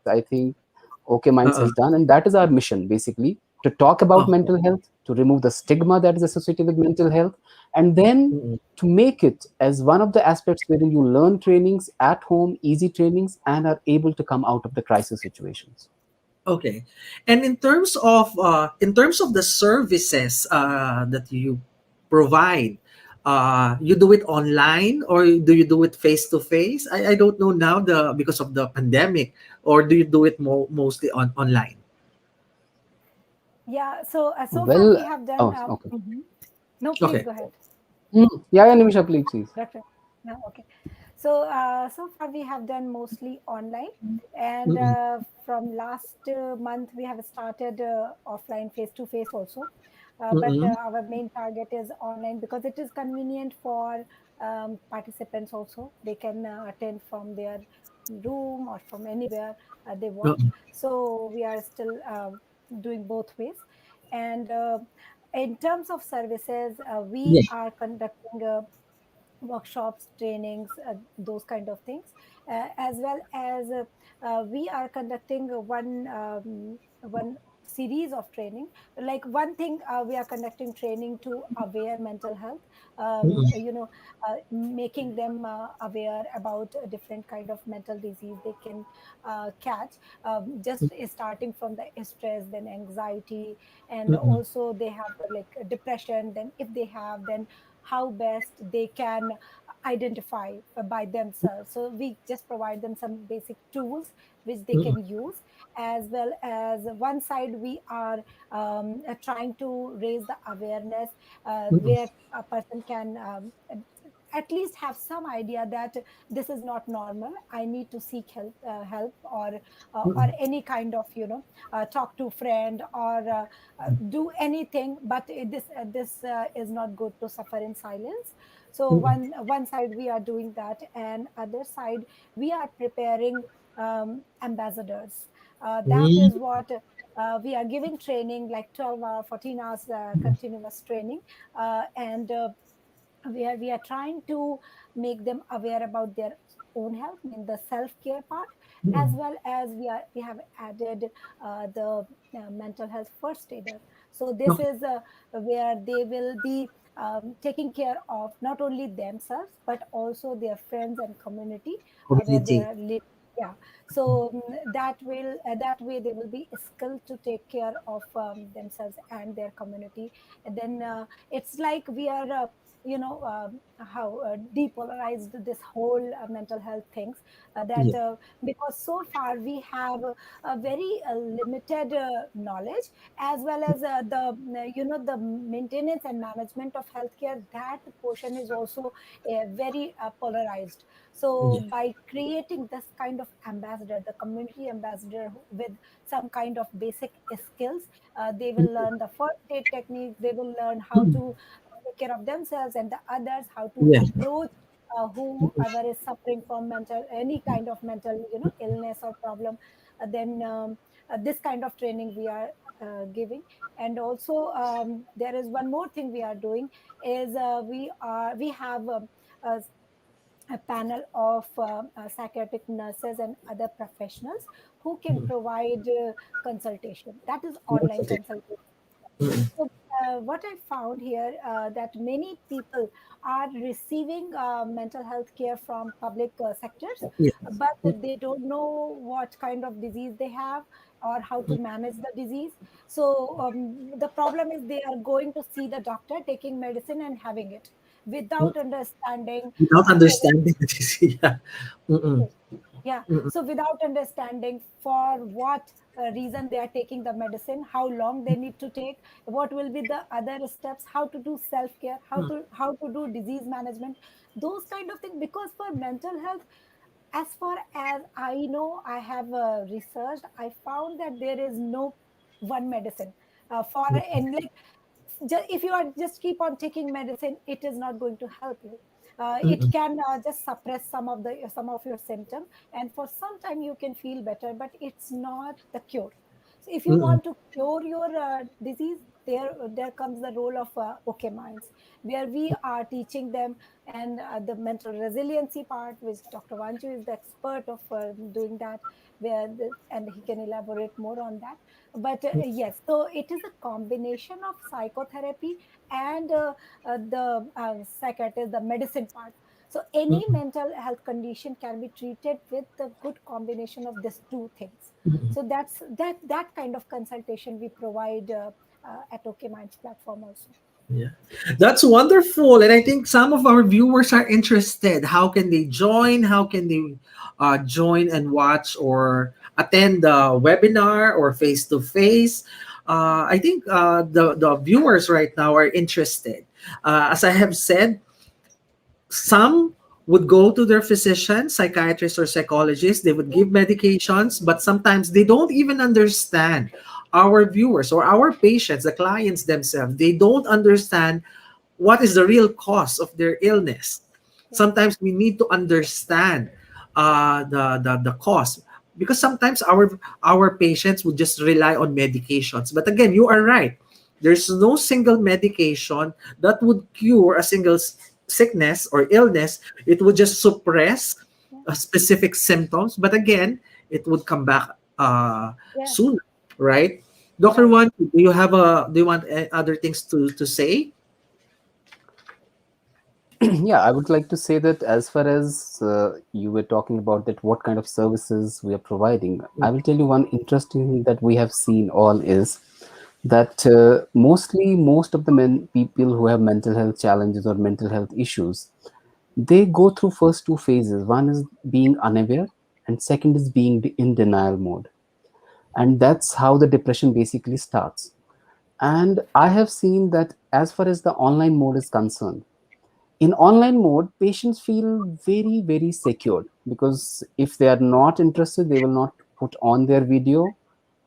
I think, OK Minds has done, and that is our mission, Uh-uh. basically, to talk about mental health, to remove the stigma that is associated with mental health, and then to Mm-mm. make it as one of the aspects wherein you learn trainings at home, easy trainings, and are able to come out of the crisis situations. Okay. And in terms of the services that you provide, you do it online or do you do it face to face? I don't know now the because of the pandemic, or do you do it mostly online? Yeah, so far we Well, have done. oh, okay. No, please Okay. go ahead, Yeah, yeah, Nimisha, please. Doctor. No, okay. So far we have done mostly online, and Mm-mm. from last month we have started offline, face to face also. But Mm-mm. our main target is online because it is convenient for participants also. They can attend from their room or from anywhere they want. Uh-uh. So we are still doing both ways. And in terms of services, we Yeah. are conducting workshops, trainings, those kind of things, as well as we are conducting one series of training. Like one thing, we are conducting training to aware mental health, Mm-mm. making them aware about a different kind of mental disease they can catch, just starting from the stress, then anxiety, and Mm-mm. also they have like depression. Then if they have, then how best they can identify by themselves. So we just provide them some basic tools which they Mm-mm. can use. As well as one side, we are trying to raise the awareness, Mm-mm. where a person can at least have some idea that this is not normal. I need to seek help, or Mm-mm. any kind of, talk to friend, or do anything. But this is not good to suffer in silence. So Mm-mm. one side we are doing that, and other side we are preparing ambassadors. That is Mm-mm. what we are giving training, like 12 hour 14 hours continuous training, and we are trying to make them aware about their own health, I mean the self care part, as Mm-mm. well as we have added the mental health first aider. So this Okay. is where they will be taking care of not only themselves but also their friends and community where they Community. are living. Yeah. So that way they will be skilled to take care of themselves and their community. And then it's like we are how depolarized this whole mental health things, that Yeah. because so far we have a very limited knowledge, as well as the maintenance and management of healthcare. That portion is also very polarized. So Yeah. by creating this kind of ambassador, the community ambassador with some kind of basic skills, they will learn the first aid techniques, they will learn how to take care of themselves and the others, how to Yeah. approach whoever is suffering from mental any kind of mental illness or problem. Then this kind of training we are giving. And also there is one more thing we are doing is we have a a panel of psychiatric nurses and other professionals who can provide consultation, that is online consultation. So what I found here, that many people are receiving mental health care from public sectors, Yeah. but they don't know what kind of disease they have or how to manage the disease. So the problem is they are going to see the doctor, taking medicine and having it without understanding Without whether understanding the disease. Yeah. Mm-mm. yeah. Mm-mm. So without understanding for what reason they are taking the medicine, how long they need to take, what will be the other steps, how to do self care, how to do disease management, those kind of things. Because for mental health, as far as I know, I have researched, I found that there is no one medicine for, and like if you are just keep on taking medicine, it is not going to help you. It Mm-mm. can just suppress some of your symptom, and for some time you can feel better, but it's not the cure. So if you Mm-mm. want to cure your disease, there comes the role of okay minds, where we are teaching them. And the mental resiliency part, which Dr. Vanju is the expert of doing that, and he can elaborate more on that. But yes, so it is a combination of psychotherapy and the psychiatrist, the medicine part. So any Mm-mm. mental health condition can be treated with the good combination of these two things. Mm-mm. So that kind of consultation we provide at OK Minds platform also. Yeah. That's wonderful. And I think some of our viewers are interested. How can they join? How can they join and watch or attend the webinar or face to face? I think the viewers right now are interested. As I have said, some would go to their physician, psychiatrist, or psychologist. They would give medications, but sometimes they don't even understand. Our viewers or our patients, the clients themselves, they don't understand what is the real cause of their illness. Yeah. Sometimes we need to understand the cause, because sometimes our patients would just rely on medications. But again, you are right. There's no single medication that would cure a single sickness or illness. It would just suppress Yeah. specific symptoms, but again, it would come back Yeah. sooner, right? Dr. Right. Wan, do you want other things to say? Yeah, I would like to say that as far as you were talking about that, what kind of services we are providing, I will tell you one interesting thing that we have seen all is that mostly most of the people who have mental health challenges or mental health issues, they go through first two phases. One is being unaware, and second is being in denial mode, and that's how the depression basically starts. And I have seen that as far as the online mode is concerned, in online mode patients feel very very secured, because if they are not interested they will not put on their video,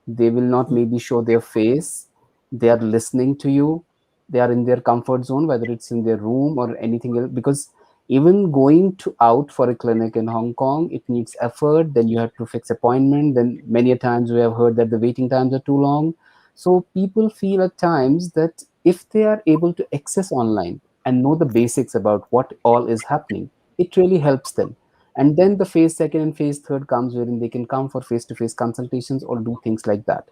they will not maybe show their face, they are listening to you, they are in their comfort zone, whether it's in their room or anything else. Because even going to out for a clinic in Hong Kong, it needs effort, then you have to fix appointment, then many a times we have heard that the waiting times are too long. So people feel at times that if they are able to access online and know the basics about what all is happening, it really helps them. And then the phase second and phase third comes, wherein they can come for face-to-face consultations or do things like that.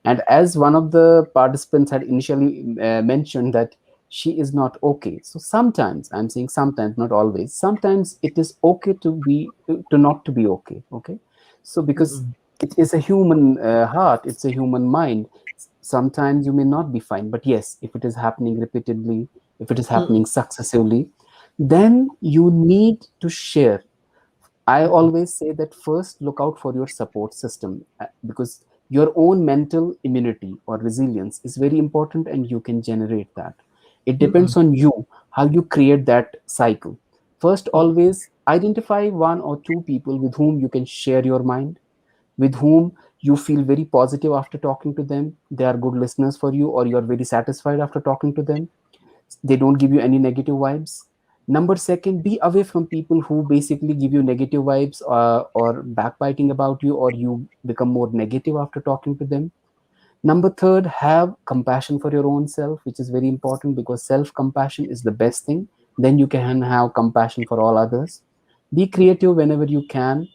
And as one of the participants had initially mentioned, that she is not okay. So sometimes, I'm saying sometimes, not always, sometimes it is okay to be, to not to be okay. Okay. So because Mm-mm. it is a human heart, it's a human mind. Sometimes you may not be fine, but yes, if it is happening repeatedly, if it is happening Mm-mm. successively, then you need to share. I Mm-mm. always say that first look out for your support system, because your own mental immunity or resilience is very important and you can generate that. It Mm-mm. depends on you how you create that cycle. First, Mm-mm. always identify one or two people with whom you can share your mind, with whom you feel very positive after talking to them. They are good listeners for you, or you are very satisfied after talking to them. They don't give you any negative vibes. Number second, be away from people who basically give you negative vibes, or backbiting about you, or you become more negative after talking to them. Number third, have compassion for your own self, which is very important, because self compassion is the best thing. Then you can have compassion for all others. Be creative whenever you can,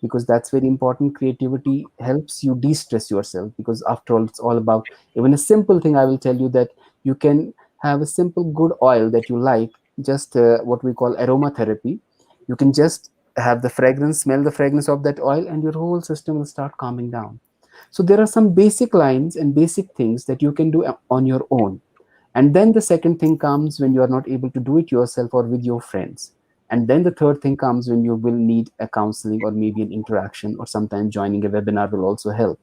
because that's very important. Creativity helps you de stress yourself, because after all, it's all about, even a simple thing. I will tell you that you can have a simple good oil that you like, just what we call aromatherapy. You can just have the fragrance, smell the fragrance of that oil, and your whole system will start calming down. So there are some basic lines and basic things that you can do on your own. And then the second thing comes when you are not able to do it yourself or with your friends. And then the third thing comes when you will need a counseling or maybe an interaction, or sometimes joining a webinar will also help.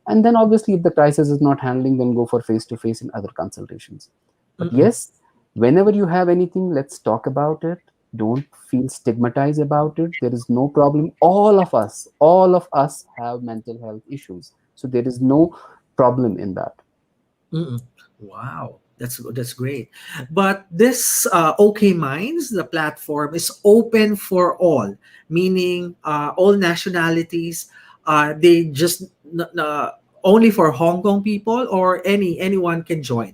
And then obviously, if the crisis is not handling, then go for face to face and other consultations. But Mm-mm. yes, whenever you have anything, let's talk about it. Don't feel stigmatized about it. There is no problem. All of us have mental health issues. So there is no problem in that. Mm-mm. Wow, that's great. But this OK Minds, the platform is open for all, meaning all nationalities. They just only for Hong Kong people, or anyone can join.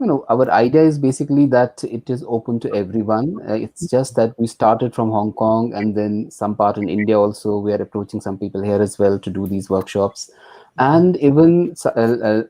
Our idea is basically that it is open to everyone. It's just that we started from Hong Kong, and then some part in India also. We are approaching some people here as well to do these workshops. Mm-mm. And even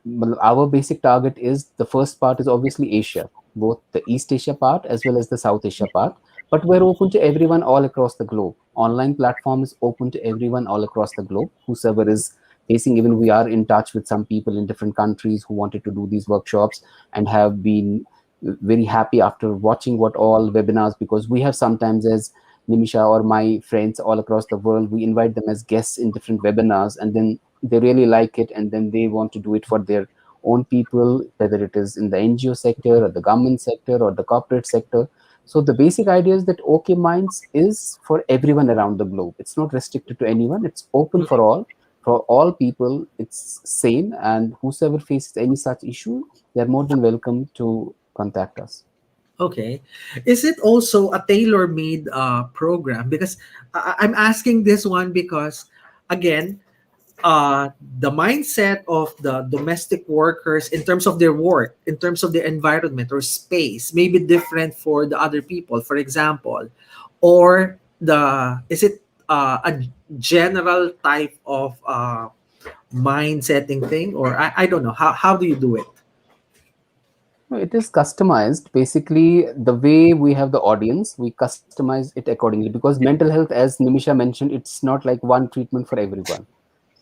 well, our basic target is, the first part is obviously Asia, both the East Asia part as well as the South Asia part. But we're open to everyone all across the globe. Online platform is open to everyone all across the globe, whosoever is facing. Even we are in touch with some people in different countries who wanted to do these workshops and have been very happy after watching what all webinars, because we have sometimes, as Nimisha or my friends all across the world, we invite them as guests in different webinars, and then they really like it, and then they want to do it for their own people, whether it is in the NGO sector or the government sector or the corporate sector. So the basic idea is that OK Minds is for everyone around the globe. It's not restricted to anyone. It's open for all. For all people, it's same. And whosoever faces any such issue, they're more than welcome to contact us. Okay. Is it also a tailor-made program? Because I'm asking this one because, again, the mindset of the domestic workers in terms of their work, in terms of the environment or space, may be different for the other people. For example, or the is it a general type of mind setting thing, or I don't know how do you do it? No, it is customized. Basically, the way we have the audience, we customize it accordingly, because mental health, as Nimisha mentioned, it's not like one treatment for everyone.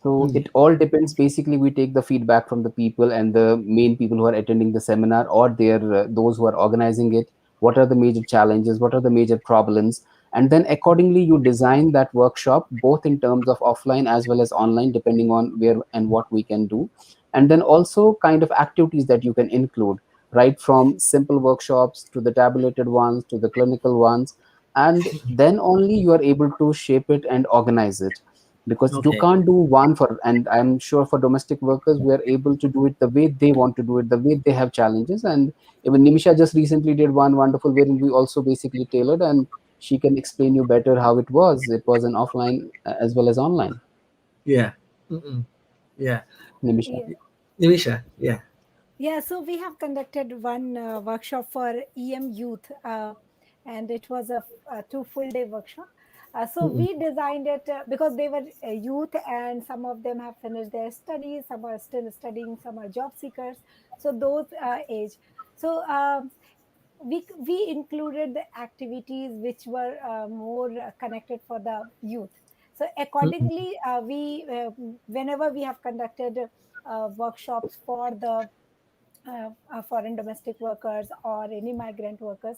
So Mm. it all depends. Basically, we take the feedback from the people and the main people who are attending the seminar, or their those who are organizing it. What are the major challenges? What are the major problems? And then accordingly, you design that workshop both in terms of offline as well as online, depending on where and what we can do. And then also kind of activities that you can include, right from simple workshops to the tabulated ones to the clinical ones. And then only you are able to shape it and organize it, because you Okay. can't do one for, and I'm sure for domestic workers, we are able to do it the way they want to do it, the way they have challenges. And even Nimisha just recently did one wonderful wherein we also basically tailored, and she can explain you better how it was an offline as well as online. Yeah. Mm-mm. Yeah. Nimisha. Yeah. Nimisha. Yeah. Yeah, so we have conducted one workshop for EM youth, and it was a two full day workshop. So Mm-mm. we designed it because they were youth, and some of them have finished their studies, some are still studying, some are job seekers. So those age. So we included the activities which were more connected for the youth. So Mm-mm. accordingly, we whenever we have conducted workshops for the foreign domestic workers or any migrant workers,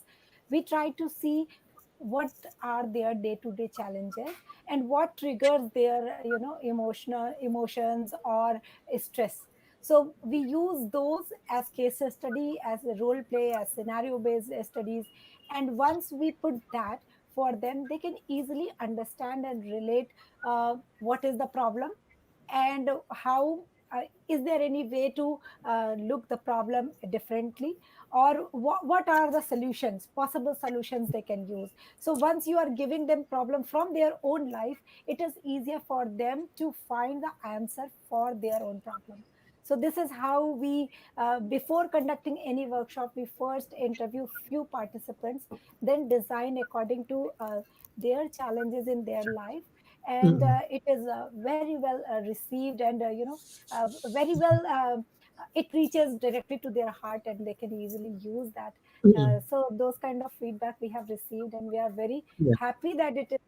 we try to see what are their day-to-day challenges and what triggers their emotional emotions or stress. So we use those as case study, as a role play, as scenario based studies. And once we put that for them, they can easily understand and relate what is the problem, and how is there any way to look the problem differently, or what are the solutions, possible solutions they can use. So once you are giving them problem from their own life, it is easier for them to find the answer for their own problem. So this is how we before conducting any workshop, we first interview few participants, then design according to their challenges in their life. And Mm-mm. it is very well received, and very well it reaches directly to their heart, and they can easily use that. Mm-mm. So those kind of feedback we have received, and we are very Yeah. happy that it is.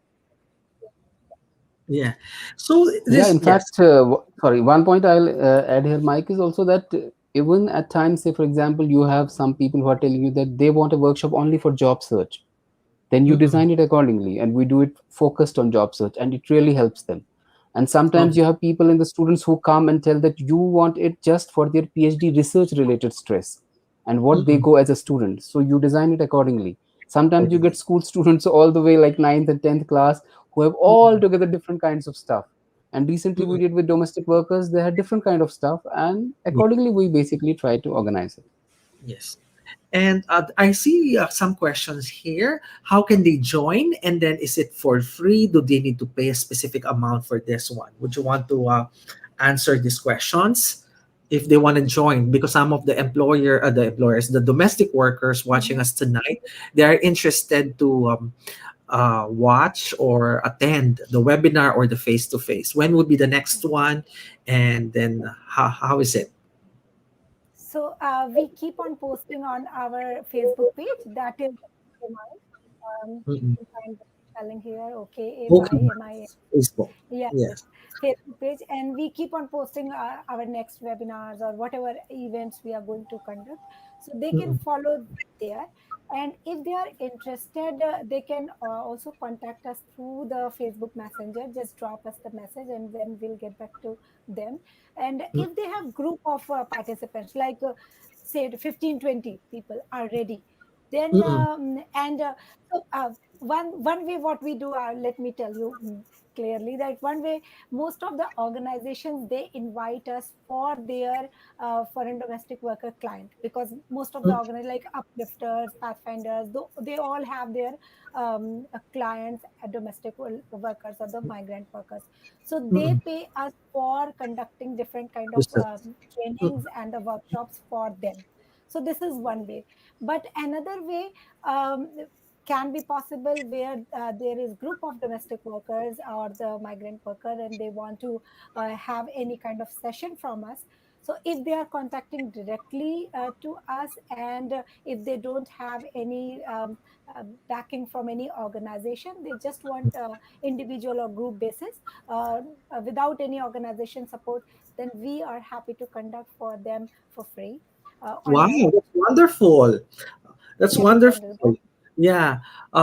Yeah. So Yeah, this, in yes. fact, sorry, one point I'll add here, Mike, is also that even at times, say for example, you have some people who are telling you that they want a workshop only for job search, then you Mm-mm. design it accordingly, and we do it focused on job search, and it really helps them. And sometimes Okay. you have people in the students who come and tell that you want it just for their PhD research related stress and what they Mm-mm. go as a student, so you design it accordingly. Sometimes you Okay. get school students all the way like ninth and 10th class who have all Mm-mm. together different kinds of stuff. And recently we Mm-mm. did with domestic workers, they had different kind of stuff, and Yeah. accordingly we basically try to organize it. Yes. And I see some questions here. How can they join? And then is it for free? Do they need to pay a specific amount for this one? Would you want to answer these questions? If they want to join, because some of the employers, the domestic workers watching Mhm. us tonight, they are interested to watch or attend the webinar or the face to face. When would be the next one? And then how is it? So we keep on posting on our Facebook page. That is Mm-mm. you can find the spelling here. Okay, Okay, AYMI. Facebook. Yes, Yes. Facebook page, and we keep on posting our next webinars or whatever events we are going to conduct. So they can Mm-mm. follow there. And if they are interested, they can also contact us through the Facebook Messenger. Just drop us the message, and then we'll get back to them. And if they have group of participants, like say 15, 20 people are ready, then Mm-mm. and so one way what we do, let me tell you clearly, that one way most of the organizations, they invite us for their foreign domestic worker client, because most of the Mm-mm. organizations like uplifters, pathfinders, they all have their clients, domestic workers or the migrant workers. So they Mm-mm. pay us for conducting different kind of Understood. trainings Mm-mm. and the workshops for them. So this is one way. But another way can be possible, where there is group of domestic workers or the migrant worker, and they want to have any kind of session from us. So if they are contacting directly to us, and if they don't have any backing from any organization, they just want individual or group basis, uh, without any organization support, then we are happy to conduct for them for free Wow, online. that's wonderful. That's Yes, we can do that. wonderful. Yeah.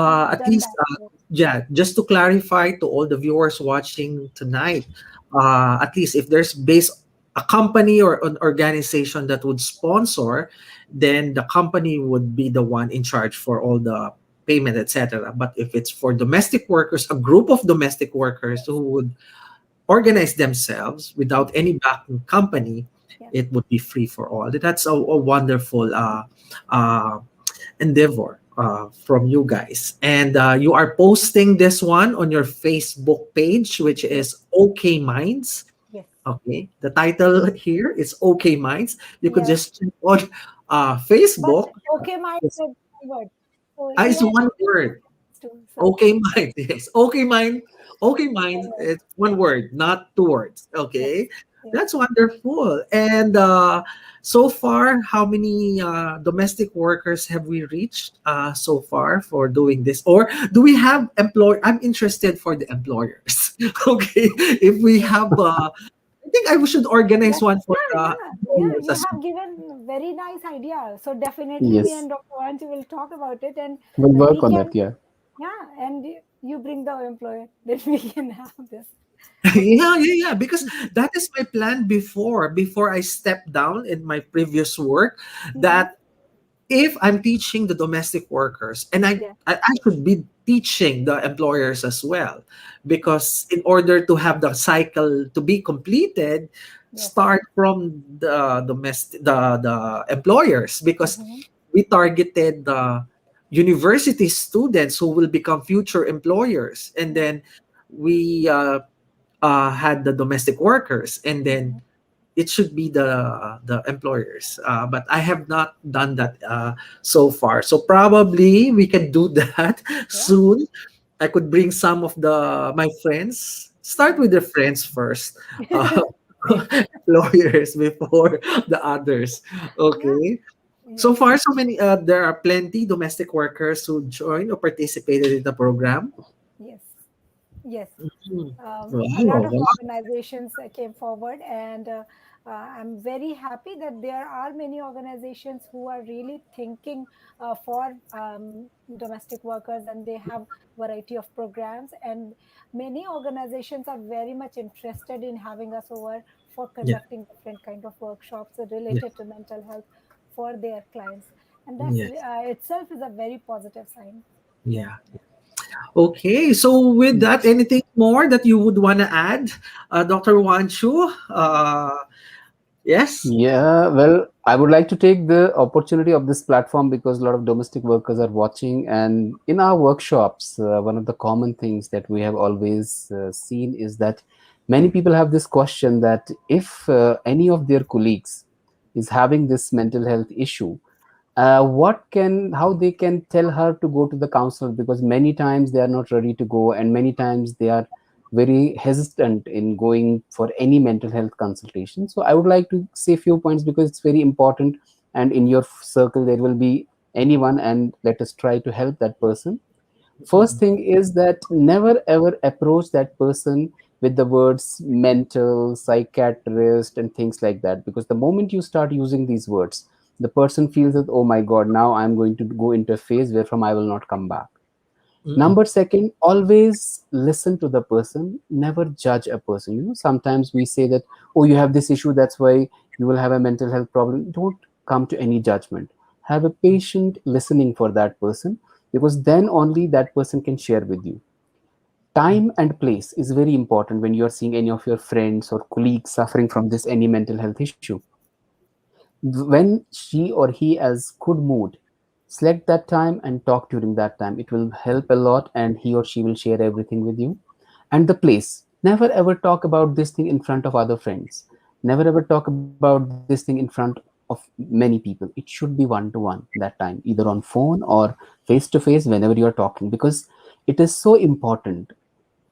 We have At done least, that. yeah, just to clarify to all the viewers watching tonight, at least if there's a company or an organization that would sponsor, then the company would be the one in charge for all the payment, etc. But if it's for domestic workers, a group of domestic workers who would organize themselves without Mhm. any backing company, Yes. it would be free for all. That's a wonderful uh, endeavor from you guys. And you are posting this one on your Facebook page, which Yes. is OK Minds. Yes. Okay. The title here is OK Minds. You could Yes. just check on But Facebook. okay, my Yes. word. So It's here one word. too. So OK Mind. Yes. OK Mind. OK Mind. one word. It's one word, not two words. Yes. Okay. Yes. That's wonderful. And so far, how many domestic workers have we reached so far for doing this? Or do we have employer? I'm interested for the employers. Okay, if we have, I think I should organize That's, one for yeah, the yeah, yeah. employers You as have well. given very nice idea. So definitely, me Yes, and Dr. Anji will talk about it, and we'll work we on that. can, Yeah. yeah, and you bring the employer, then we can have this. Okay. Yeah, because that is my plan before I step down in my previous work, Mm-hmm. that if I'm teaching the domestic workers, and Yeah. I should be teaching the employers as well, because in order to have the cycle to be completed, Yes. start from the domestic the employers, because Mm-hmm. we targeted the university students who will become future employers, and Yeah. then we had the domestic workers, and then Mm-hmm. it should be the employers, but I have not done that so far, so probably we can do that Yeah. soon. I could bring some of the my friends, start with the friends first, uh, Great. employers before the others. Yeah. Okay, so Yes. far so many, there are plenty domestic workers who joined or participated in the program. Yes. Yes. Hmm. A lot Wow, of wow. organizations came forward, and I'm very happy that there are many organizations who are really thinking for domestic workers, and they have variety of programs, and many organizations are very much interested in having us over for Yeah, conducting different kind of workshops yeah, related to mental health for their clients, and that's yes, itself is a very positive sign. Yeah. yeah. Okay, so with that, anything more that you would want to add, Dr. Wanchu? Yes? Yeah, well, I would like to take the opportunity of this platform because a lot of domestic workers are watching. And in our workshops, one of the common things that we have always seen is that many people have this question that if any of their colleagues is having this mental health issue, how they can tell her to go to the counselor, because many times they are not ready to go, and many times they are very hesitant in going for any mental health consultation. So I would like to say a few points because it's very important, and in your circle there will be anyone, and let us try to help that person. First Mhm. thing is that never ever approach that person with the words mental, psychiatrist, and things like that. Because the moment you start using these words, the person feels that, oh my God, now I'm going to go into a phase where from I will not come back. Mm-mm. Number second, always listen to the person, never judge a person. Sometimes we say that, oh, you have this issue, that's why you will have a mental health problem. Don't come to any judgment. Have a patient listening for that person, because then only that person can share with you. Time and place is very important when you are seeing any of your friends or colleagues suffering from this any mental health issue. When she or he has good mood, select that time and talk during that time. It will help a lot, and he or she will share everything with you. And the place, never ever talk about this thing in front of other friends, never ever talk about this thing in front of many people. It should be one to one that time, either on phone or face to face whenever you are talking, because it is so important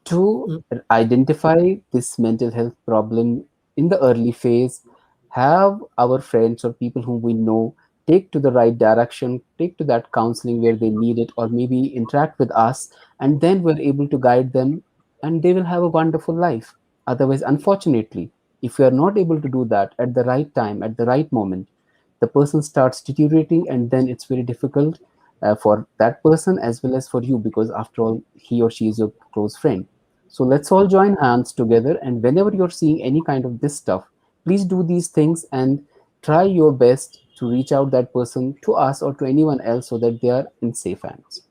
to Mm. identify this mental health problem in the early phase, have our friends or people whom we know take to the right direction, take to that counseling where they need it, or maybe interact with us, and then we're able to guide them, and they will have a wonderful life. Otherwise, unfortunately, if we are not able to do that at the right time, at the right moment, the person starts deteriorating, and then it's very difficult for that person as well as for you, because after all, he or she is your close friend. So let's all join hands together, and whenever you're seeing any kind of this stuff, please do these things and try your best to reach out that person to us or to anyone else so that they are in safe hands.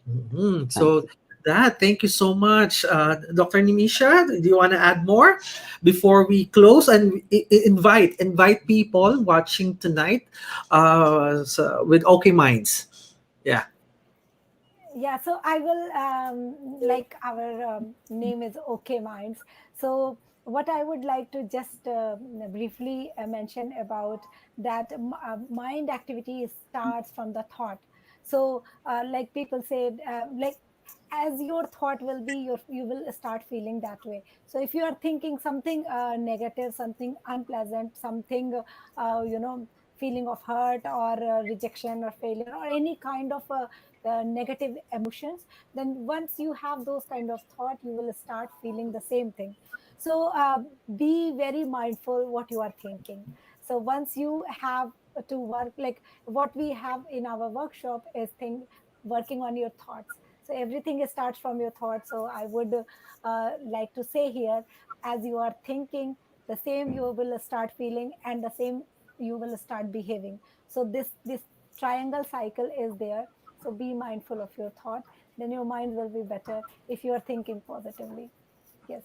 Mhm. Thank So you. that, thank you so much, Dr. Nimisha. Do you want to add more before we close and invite people watching tonight, with OK Minds? Yeah. Yeah, so I will, like our name is Okay Minds. So what I would like to just briefly mention about that, mind activity starts from the thought. So like people said, like as your thought will be, you will start feeling that way. So if you are thinking something negative, something unpleasant, something feeling of hurt or rejection or failure or any kind of negative emotions, then once you have those kind of thought, you will start feeling the same thing. So be very mindful what you are thinking. So once you have to work, like what we have in our workshop is think working on your thoughts. So everything starts from your thoughts. So I would like to say here, as you are thinking, the same you will start feeling, and the same you will start behaving. So this triangle cycle is there. So be mindful of your thought, then your mind will be better if you are thinking positively. Yes.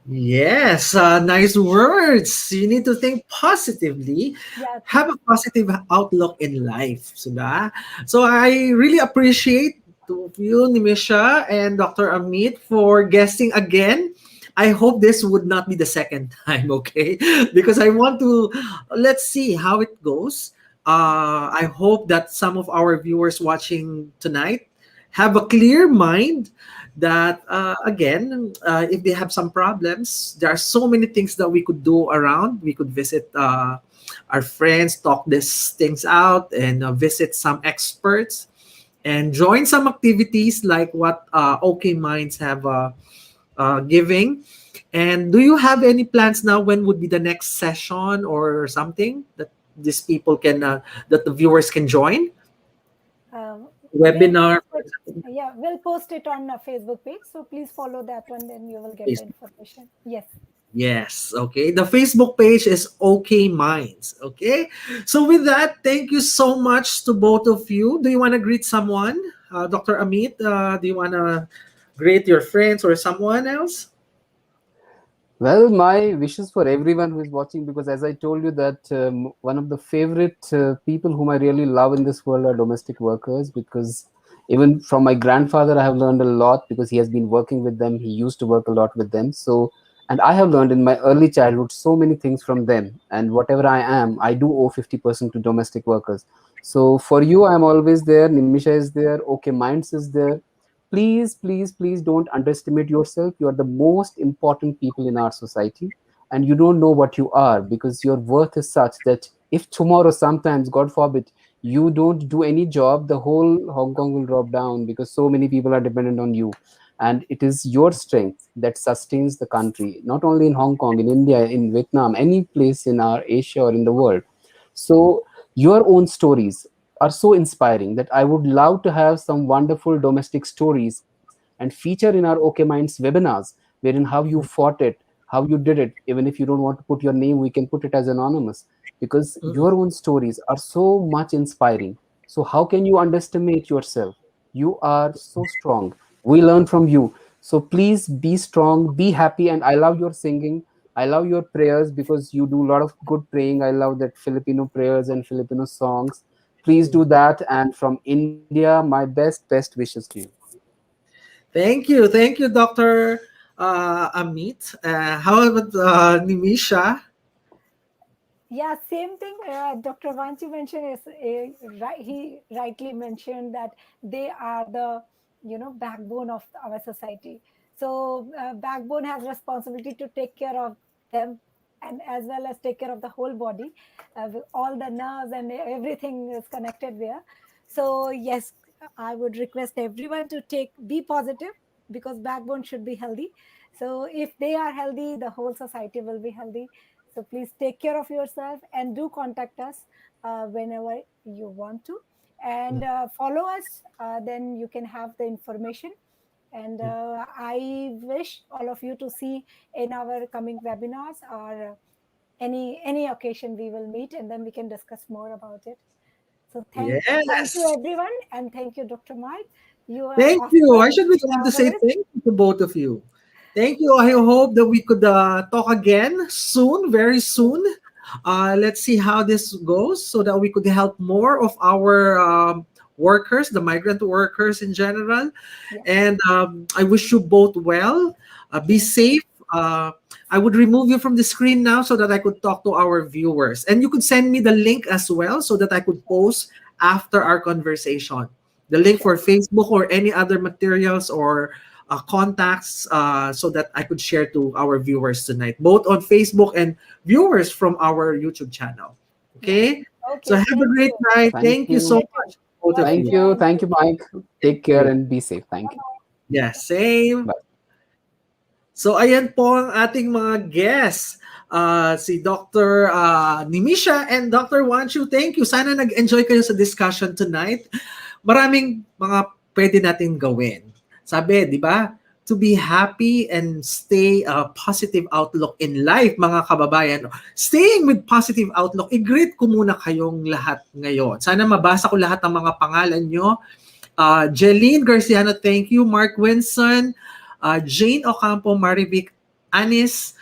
Yes, nice words. You need to think positively, Yeah, have a positive outlook in life. So I really appreciate two of you, Nimisha and Dr. Amit, for guesting again. I hope this would not be the second time, okay? Because I want to, let's see how it goes. I hope that some of our viewers watching tonight have a clear mind that again, if they have some problems, there are so many things that we could do around. We could visit our friends, talk these things out, and visit some experts and join some activities like what OK Minds have giving. And do you have any plans now? When would be the next session or something that these people can that the viewers can join? we'll Webinar, post it. Yeah, we'll post it on a Facebook page, so please follow that one, then you will get the Facebook. information. Yes. Yes, okay. The Facebook page is OK Minds. Okay. So with that, thank you so much to both of you. Do you want to greet someone? Dr. Amit, do you want to greet your friends or someone else? Well, my wishes for everyone who is watching, because as I told you that one of the favorite people whom I really love in this world are domestic workers, because even from my grandfather, I have learned a lot because he has been working with them. He used to work a lot with them. So, and I have learned in my early childhood so many things from them. And whatever I am, I do owe 50% to domestic workers. So for you, I'm always there. Nimisha is there. Okay Minds is there. Please, please, please don't underestimate yourself. You are the most important people in our society, and you don't know what you are, because your worth is such that if tomorrow, sometimes, God forbid, you don't do any job, the whole Hong Kong will drop down, because so many people are dependent on you. And it is your strength that sustains the country, not only in Hong Kong, in India, in Vietnam, any place in our Asia or in the world. So your own stories are so inspiring that I would love to have some wonderful domestic stories and feature in our OK Minds webinars, wherein how you fought it, how you did it. Even if you don't want to put your name, we can put it as anonymous, because Mm-mm. your own stories are so much inspiring. So how can you underestimate yourself? You are so strong. We learn from you. So please be strong, be happy. And I love your singing. I love your prayers, because you do a lot of good praying. I love that Filipino prayers and Filipino songs. Please do that. And from India, my best wishes to you. Thank you. Thank you, Dr. Amit. How about Nimisha? Yeah, same thing. Dr. Vanchi mentioned is right. He rightly mentioned that they are the backbone of our society. So backbone has responsibility to take care of them, and as well as take care of the whole body. With all the nerves and everything is connected there. So yes, I would request everyone to be positive, because backbone should be healthy. So if they are healthy, the whole society will be healthy. So please take care of yourself and do contact us whenever you want to, and follow us. Then you can have the information. And I wish all of you to see in our coming webinars, or any occasion we will meet, and then we can discuss more about it. So thank you Yes. everyone, and thank you, Dr. Mike. You are Thank you. awesome. I should be the one to say Marvelous. thank you to both of you. Thank you. I hope that we could talk again soon, very soon. Let's see how this goes so that we could help more of our workers, the migrant workers in general. Yes. And I wish you both well. Be Same. safe. I would remove you from the screen now so that I could talk to our viewers. And you could send me the link as well so that I could post after our conversation. the link for Facebook or any other materials or contacts so that I could share to our viewers tonight, both on Facebook and viewers from our YouTube channel. Okay? So Okay, have a thank great you. night. Thank Thank you so you. much, both of Thank you. you. Thank you, Mike. Take care and be safe. Thank you. Yeah, same. Bye. So ayan po ang ating mga guests. Si Dr. Nimisha and Dr. Wanshu, thank you. Sana nag-enjoy kayo sa discussion tonight. Maraming mga pwede natin gawin. Sabi, di ba? To be happy and stay positive outlook in life, mga kababayan. Staying with positive outlook, i-greet ko muna kayong lahat ngayon. Sana mabasa ko lahat ng mga pangalan nyo. Jeline Garciano, thank you. Mark Winson, Jane Ocampo, Marivic Anis,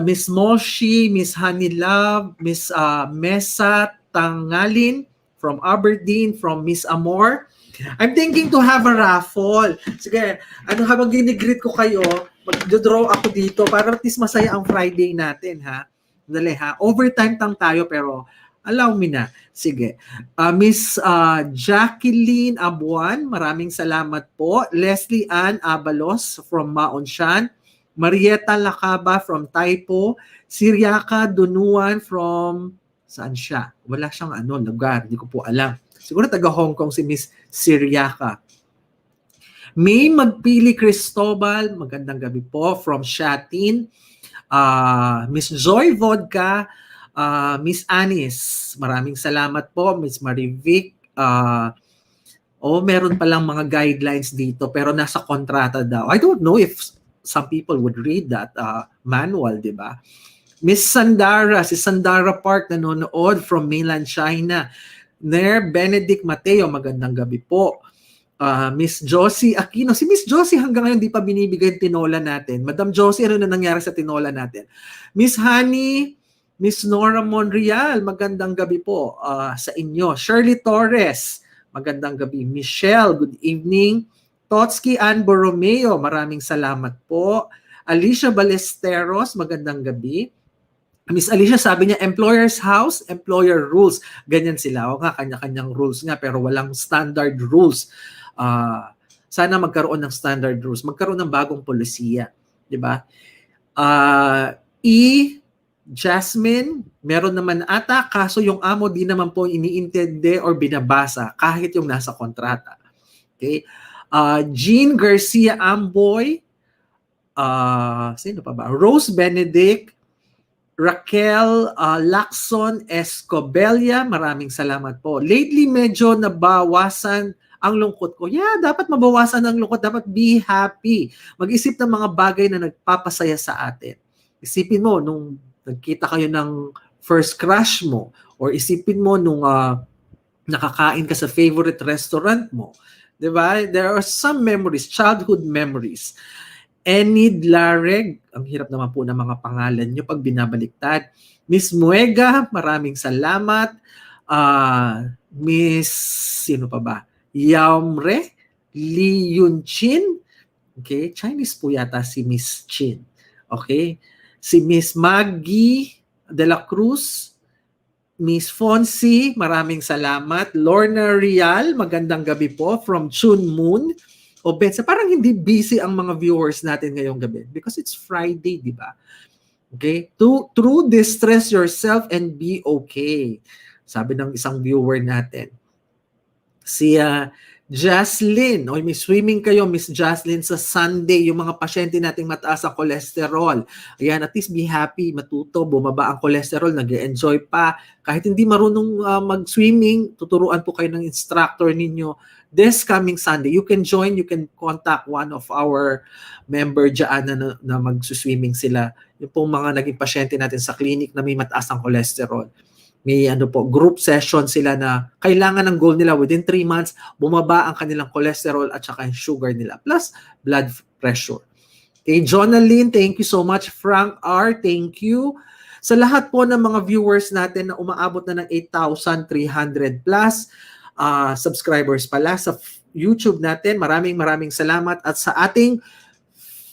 Miss Moshi, Miss Honey Love, Miss Mesa Tangalin from Aberdeen, from Miss Amor. I'm thinking to have a raffle. Sige, habang ginigreet ko kayo, mag-draw ako dito para at least masaya ang Friday natin, ha? Dali, ha? Overtime tang tayo, pero allow me na. Sige. Miss Jacqueline Abuan, maraming salamat po. Leslie Ann Abalos from Maonshan. Marieta Lakaba from Taipo. Siriaka Dunuan from... Saan siya? Wala siyang lugar. Hindi ko po alam. Siguro taga Hong Kong si Miss Siriaka. May Magpili Cristobal, magandang gabi po, from Shatin. Miss Joy Vodka, Miss Anis, maraming salamat po. Miss Marivic, meron palang mga guidelines dito pero nasa kontrata daw. I don't know if some people would read that manual, di ba? Miss Sandara, si Sandara Park nanonood from mainland China. Nair Benedict Mateo, magandang gabi po. Miss Josie Aquino. Si Miss Josie hanggang ngayon di pa binibigay yung tinola natin. Madam Josie, ano na nangyari sa tinola natin? Miss Honey, Miss Nora Monreal, magandang gabi po sa inyo. Shirley Torres, magandang gabi. Michelle, good evening. Totski Ann Borromeo, maraming salamat po. Alicia Ballesteros, magandang gabi. Miss Alicia, sabi niya, employer's house, employer rules. Ganyan sila. O nga, kanya-kanyang rules nga, pero walang standard rules. Sana magkaroon ng standard rules. Magkaroon ng bagong polisiya. Di ba? Jasmine, meron naman ata, kaso yung amo di naman po iniintindi or binabasa, kahit yung nasa kontrata. Okay? Jean Garcia Amboy, sino pa ba? Rose Benedict, Raquel Lacson Escobelia, maraming salamat po. Lately, medyo nabawasan ang lungkot ko. Yeah, dapat mabawasan ang lungkot. Dapat be happy. Mag-isip ng mga bagay na nagpapasaya sa atin. Isipin mo, nung nagkita kayo ng first crush mo, or isipin mo nung nakakain ka sa favorite restaurant mo. Diba? There are some memories, childhood memories. Enid Lareg, ang hirap naman po ng mga pangalan nyo pag binabaliktad. Miss Muega, maraming salamat. Miss, sino pa ba? Yaomre, Li Yunchin. Okay, Chinese po yata si Miss Chin. Okay, si Miss Maggie de la Cruz, Miss Fonsi, maraming salamat. Lorna Rial, magandang gabi po from Chun Moon. O Betsa, parang hindi busy ang mga viewers natin ngayong gabi because it's Friday, di ba? Okay? True, distress yourself and be okay. Sabi ng isang viewer natin. Si Jaslyn, may swimming kayo, Miss Jaslyn, sa Sunday, yung mga pasyente nating mataas ang cholesterol. Ayan, at least be happy, matuto, bumaba ang cholesterol, nag-enjoy pa. Kahit hindi marunong mag-swimming, tuturuan po kayo ng instructor ninyo. This coming Sunday, you can join, you can contact one of our member dyan na mag-swimming sila. Yung pong mga naging pasyente natin sa clinic na may mataas ang cholesterol. May group session sila na kailangan ng goal nila within 3 months, bumaba ang kanilang cholesterol at saka yung sugar nila, plus blood pressure. Okay, Jonalyn, thank you so much. Frank R, thank you. Sa lahat po ng mga viewers natin na umaabot na ng 8,300 plus subscribers pala sa YouTube natin, maraming salamat. At sa ating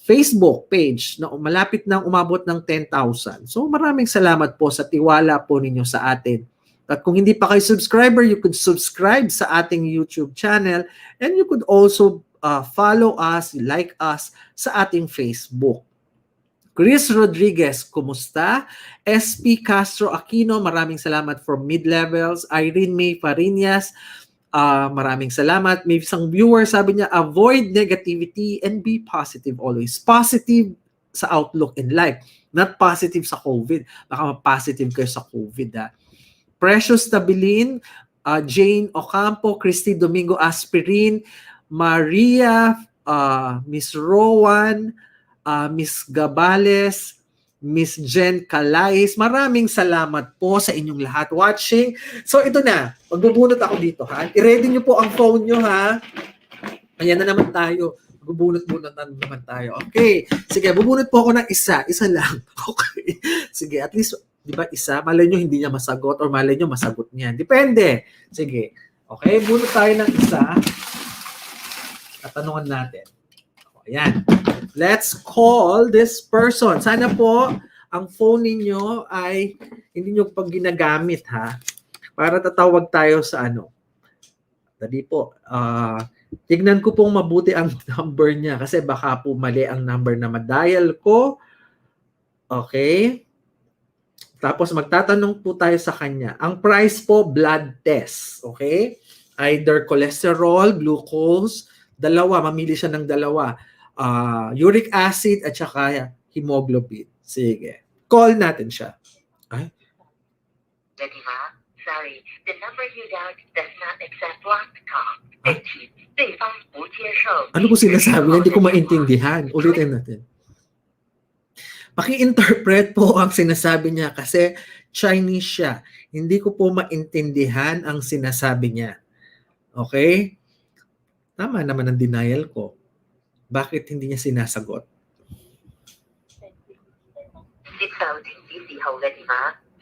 Facebook page na malapit nang umabot ng 10,000. So maraming salamat po sa tiwala po ninyo sa atin. At kung hindi pa kayo subscriber, you could subscribe sa ating YouTube channel and you could also follow us, like us sa ating Facebook. Chris Rodriguez, kumusta? SP Castro Aquino, maraming salamat for mid-levels. Irene May Farinas, maraming salamat. May isang viewer, sabi niya, avoid negativity and be positive always. Positive sa outlook in life, not positive sa COVID. Baka ma-positive kayo sa COVID. Precious Tabilin, Jane Ocampo, Christy Domingo Aspirin, Maria, Miss Rowan, Miss Gabales, Miss Jen Calais, maraming salamat po sa inyong lahat watching. So ito na, magbubunot ako dito ha. I-ready nyo po ang phone nyo ha. Ayan na naman tayo. Magbubunot-bunot na naman tayo. Okay, sige, bubunot po ako ng isa lang. Okay, sige, at least, di ba isa, malay nyo hindi niya masagot or malay nyo masagot niyan. Depende. Sige, okay, bunot tayo ng isa. At tanungan natin. Ayan. Let's call this person. Sana po ang phone ninyo ay hindi nyo pag ginagamit ha. Para tatawag tayo sa ano. Dali po. Tignan ko pong mabuti ang number niya kasi baka po mali ang number na madial ko. Okay. Tapos magtatanong po tayo sa kanya. Ang price po, blood test. Okay. Either cholesterol, glucose, dalawa. Mamili siya ng dalawa. Uric acid at saka hemoglobin. Sige. Call natin siya. Ay? Ready, ma? Sorry, the number you dialed does not accept locked call. Ano po sinasabi? Hindi ko maintindihan. Ulitin natin. Paki-interpret po ang sinasabi niya kasi Chinese siya. Hindi ko po maintindihan ang sinasabi niya. Okay? Tama naman ang denial ko. Bakit hindi niya sinasagot?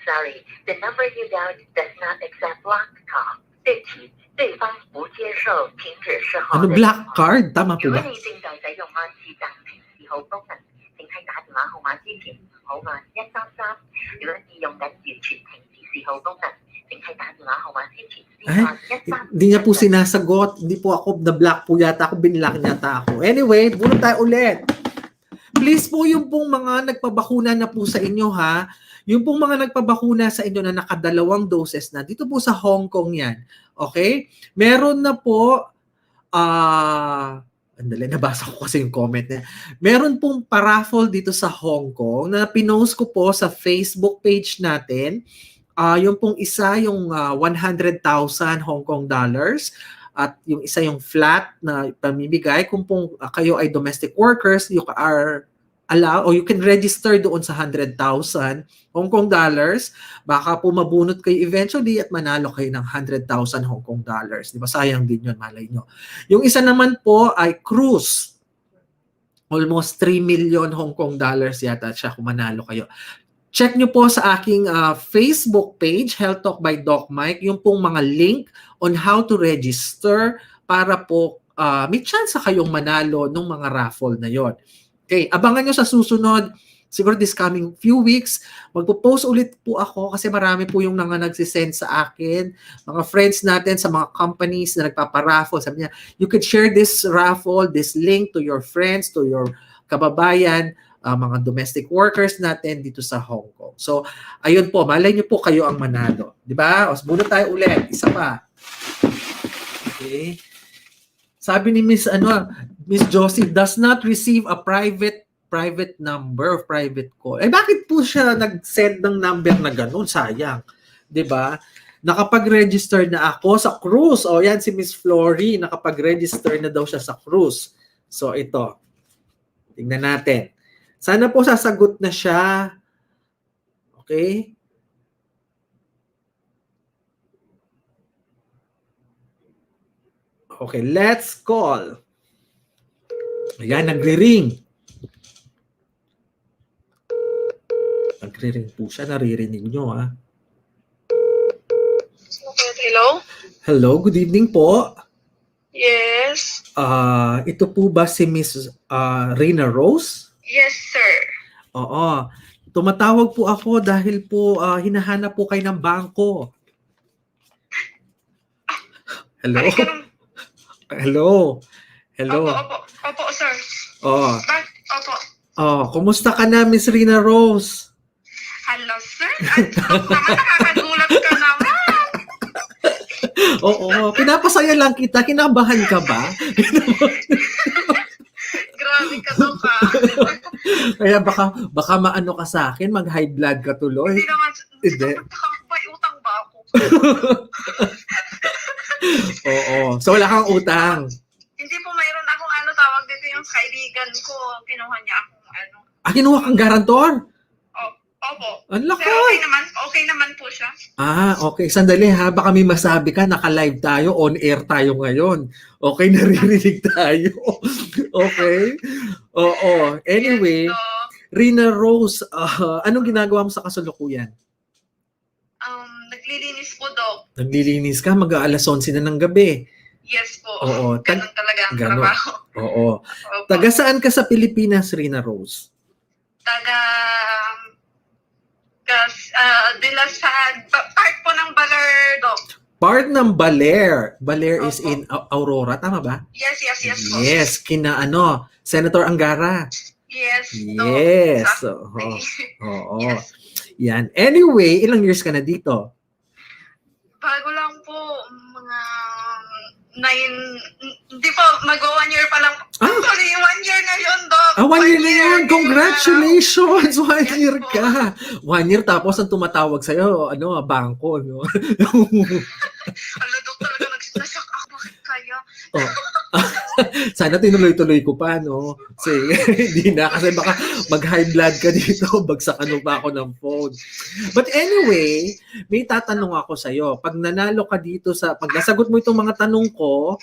Sorry, the number you dialed does not accept locked call. Ano, black card? Tama po ba? Hindi niya po sinasagot. Hindi po ako na-block po yata ako. Binlock yata ako. Anyway, bunot tayo ulit. Please po yung pong mga nagpabakuna na po sa inyo ha. Yung pong mga nagpabakuna sa inyo na nakadalawang doses na. Dito po sa Hong Kong yan. Okay? Meron na po andali, nabasa ko kasi yung comment na. Meron pong paraffle dito sa Hong Kong na pinost ko po sa Facebook page natin. Yung pong isa, yung 100,000 Hong Kong dollars at yung isa yung flat na pamimigay. Kung pong kayo ay domestic workers, you are allowed or you can register doon sa 100,000 Hong Kong dollars. Baka po mabunot kayo eventually at manalo kayo ng 100,000 Hong Kong dollars. Di ba? Sayang din yun, malay nyo. Yung isa naman po ay cruise. Almost 3 million Hong Kong dollars yata siya kung manalo kayo. Check nyo po sa aking Facebook page, Health Talk by Doc Mike, yung pong mga link on how to register para po may chance kayong manalo ng mga raffle na yon. Okay, abangan nyo sa susunod, siguro this coming few weeks, magpo-post ulit po ako kasi marami po yung mga nagsisend sa akin, mga friends natin sa mga companies na nagpaparaffle. Sabi niya, you could share this raffle, this link to your friends, to your kababayan, mga domestic workers natin dito sa Hong Kong. So, ayun po, malay nyo po kayo ang manalo. Di ba? O, bunot tayo ulit. Isa pa. Okay. Sabi ni Miss Josie, does not receive a private number or private call. Eh, bakit po siya nag-send ng number na ganun? Sayang. Di ba? Nakapag-register na ako sa cruise. O, yan si Miss Flory. Nakapag-register na daw siya sa cruise. So, ito. Tingnan natin. Sana po sasagot na siya. Okay? Okay, let's call. Ayan, nagre-ring. Nagre-ring po siya. Naririnig nyo, ha? Hello? Hello, good evening po. Yes. Ito po ba si Miss Rina Rose? Yes, sir. Oo. Tumatawag po ako dahil po hinahanap po kayo ng bangko. Hello? Ay, ganun. Hello? Hello? Opo, sir. Oh, Opo. kumusta ka na, Miss Rina Rose? Hello, sir. At naman, nakakagulat ka naman. Oo, pinapasaya lang kita. Kinabahan ka ba? Grabe ka daw ka. Kaya baka maano ka sa akin, mag-high blood ka tuloy. Hindi naman, Hindi. may utang ba ako? Oo. So wala kang utang. Hindi po, mayroon akong tawag dito yung kaibigan ko. Kinuha niya akong Kinuha kang garantor? Opo. Ang laki. Pero okay naman po siya. Okay. Sandali ha. Baka may masabi ka. Naka-live tayo. On-air tayo ngayon. Okay, naririnig tayo. Okay? Oo. Anyway, Yes, Rina Rose, anong ginagawa mo sa kasalukuyan? naglilinis po, Doc. Naglilinis ka? Mag-aalas 11 na ng gabi. Yes po. Oo. Ganun talaga ang Ganun. trabaho. Oo. Opo. Taga saan ka sa Pilipinas, Rina Rose? Part po ng Baler, Doc. Part ng Baler. Baler is Opo. in Aurora, tama ba? Yes po. Yes, kina Senator Angara. Yes, Doc. Yes. Ay, Oo. Yes. Yan. Anyway, ilang years ka na dito? Bago lang po, mga 9, hindi po, mag-1 year pa lang. Sorry, 1 year na yun, Doc. 1 year na yun. Ngayong Congratulations! 1 Yes year po. ka. 1 year tapos ang tumatawag sa'yo, bangko, no? Ala, Doc, talaga nasyak ako. Bakit kaya? Sana tinuloy-tuloy ko pa, no? Sige, hindi na. Kasi baka mag-high blood ka dito. Bagsakan mo pa ako ng phone. But anyway, may tatanong ako sa'yo. Pag nanalo ka dito pag nasagot mo itong mga tanong ko,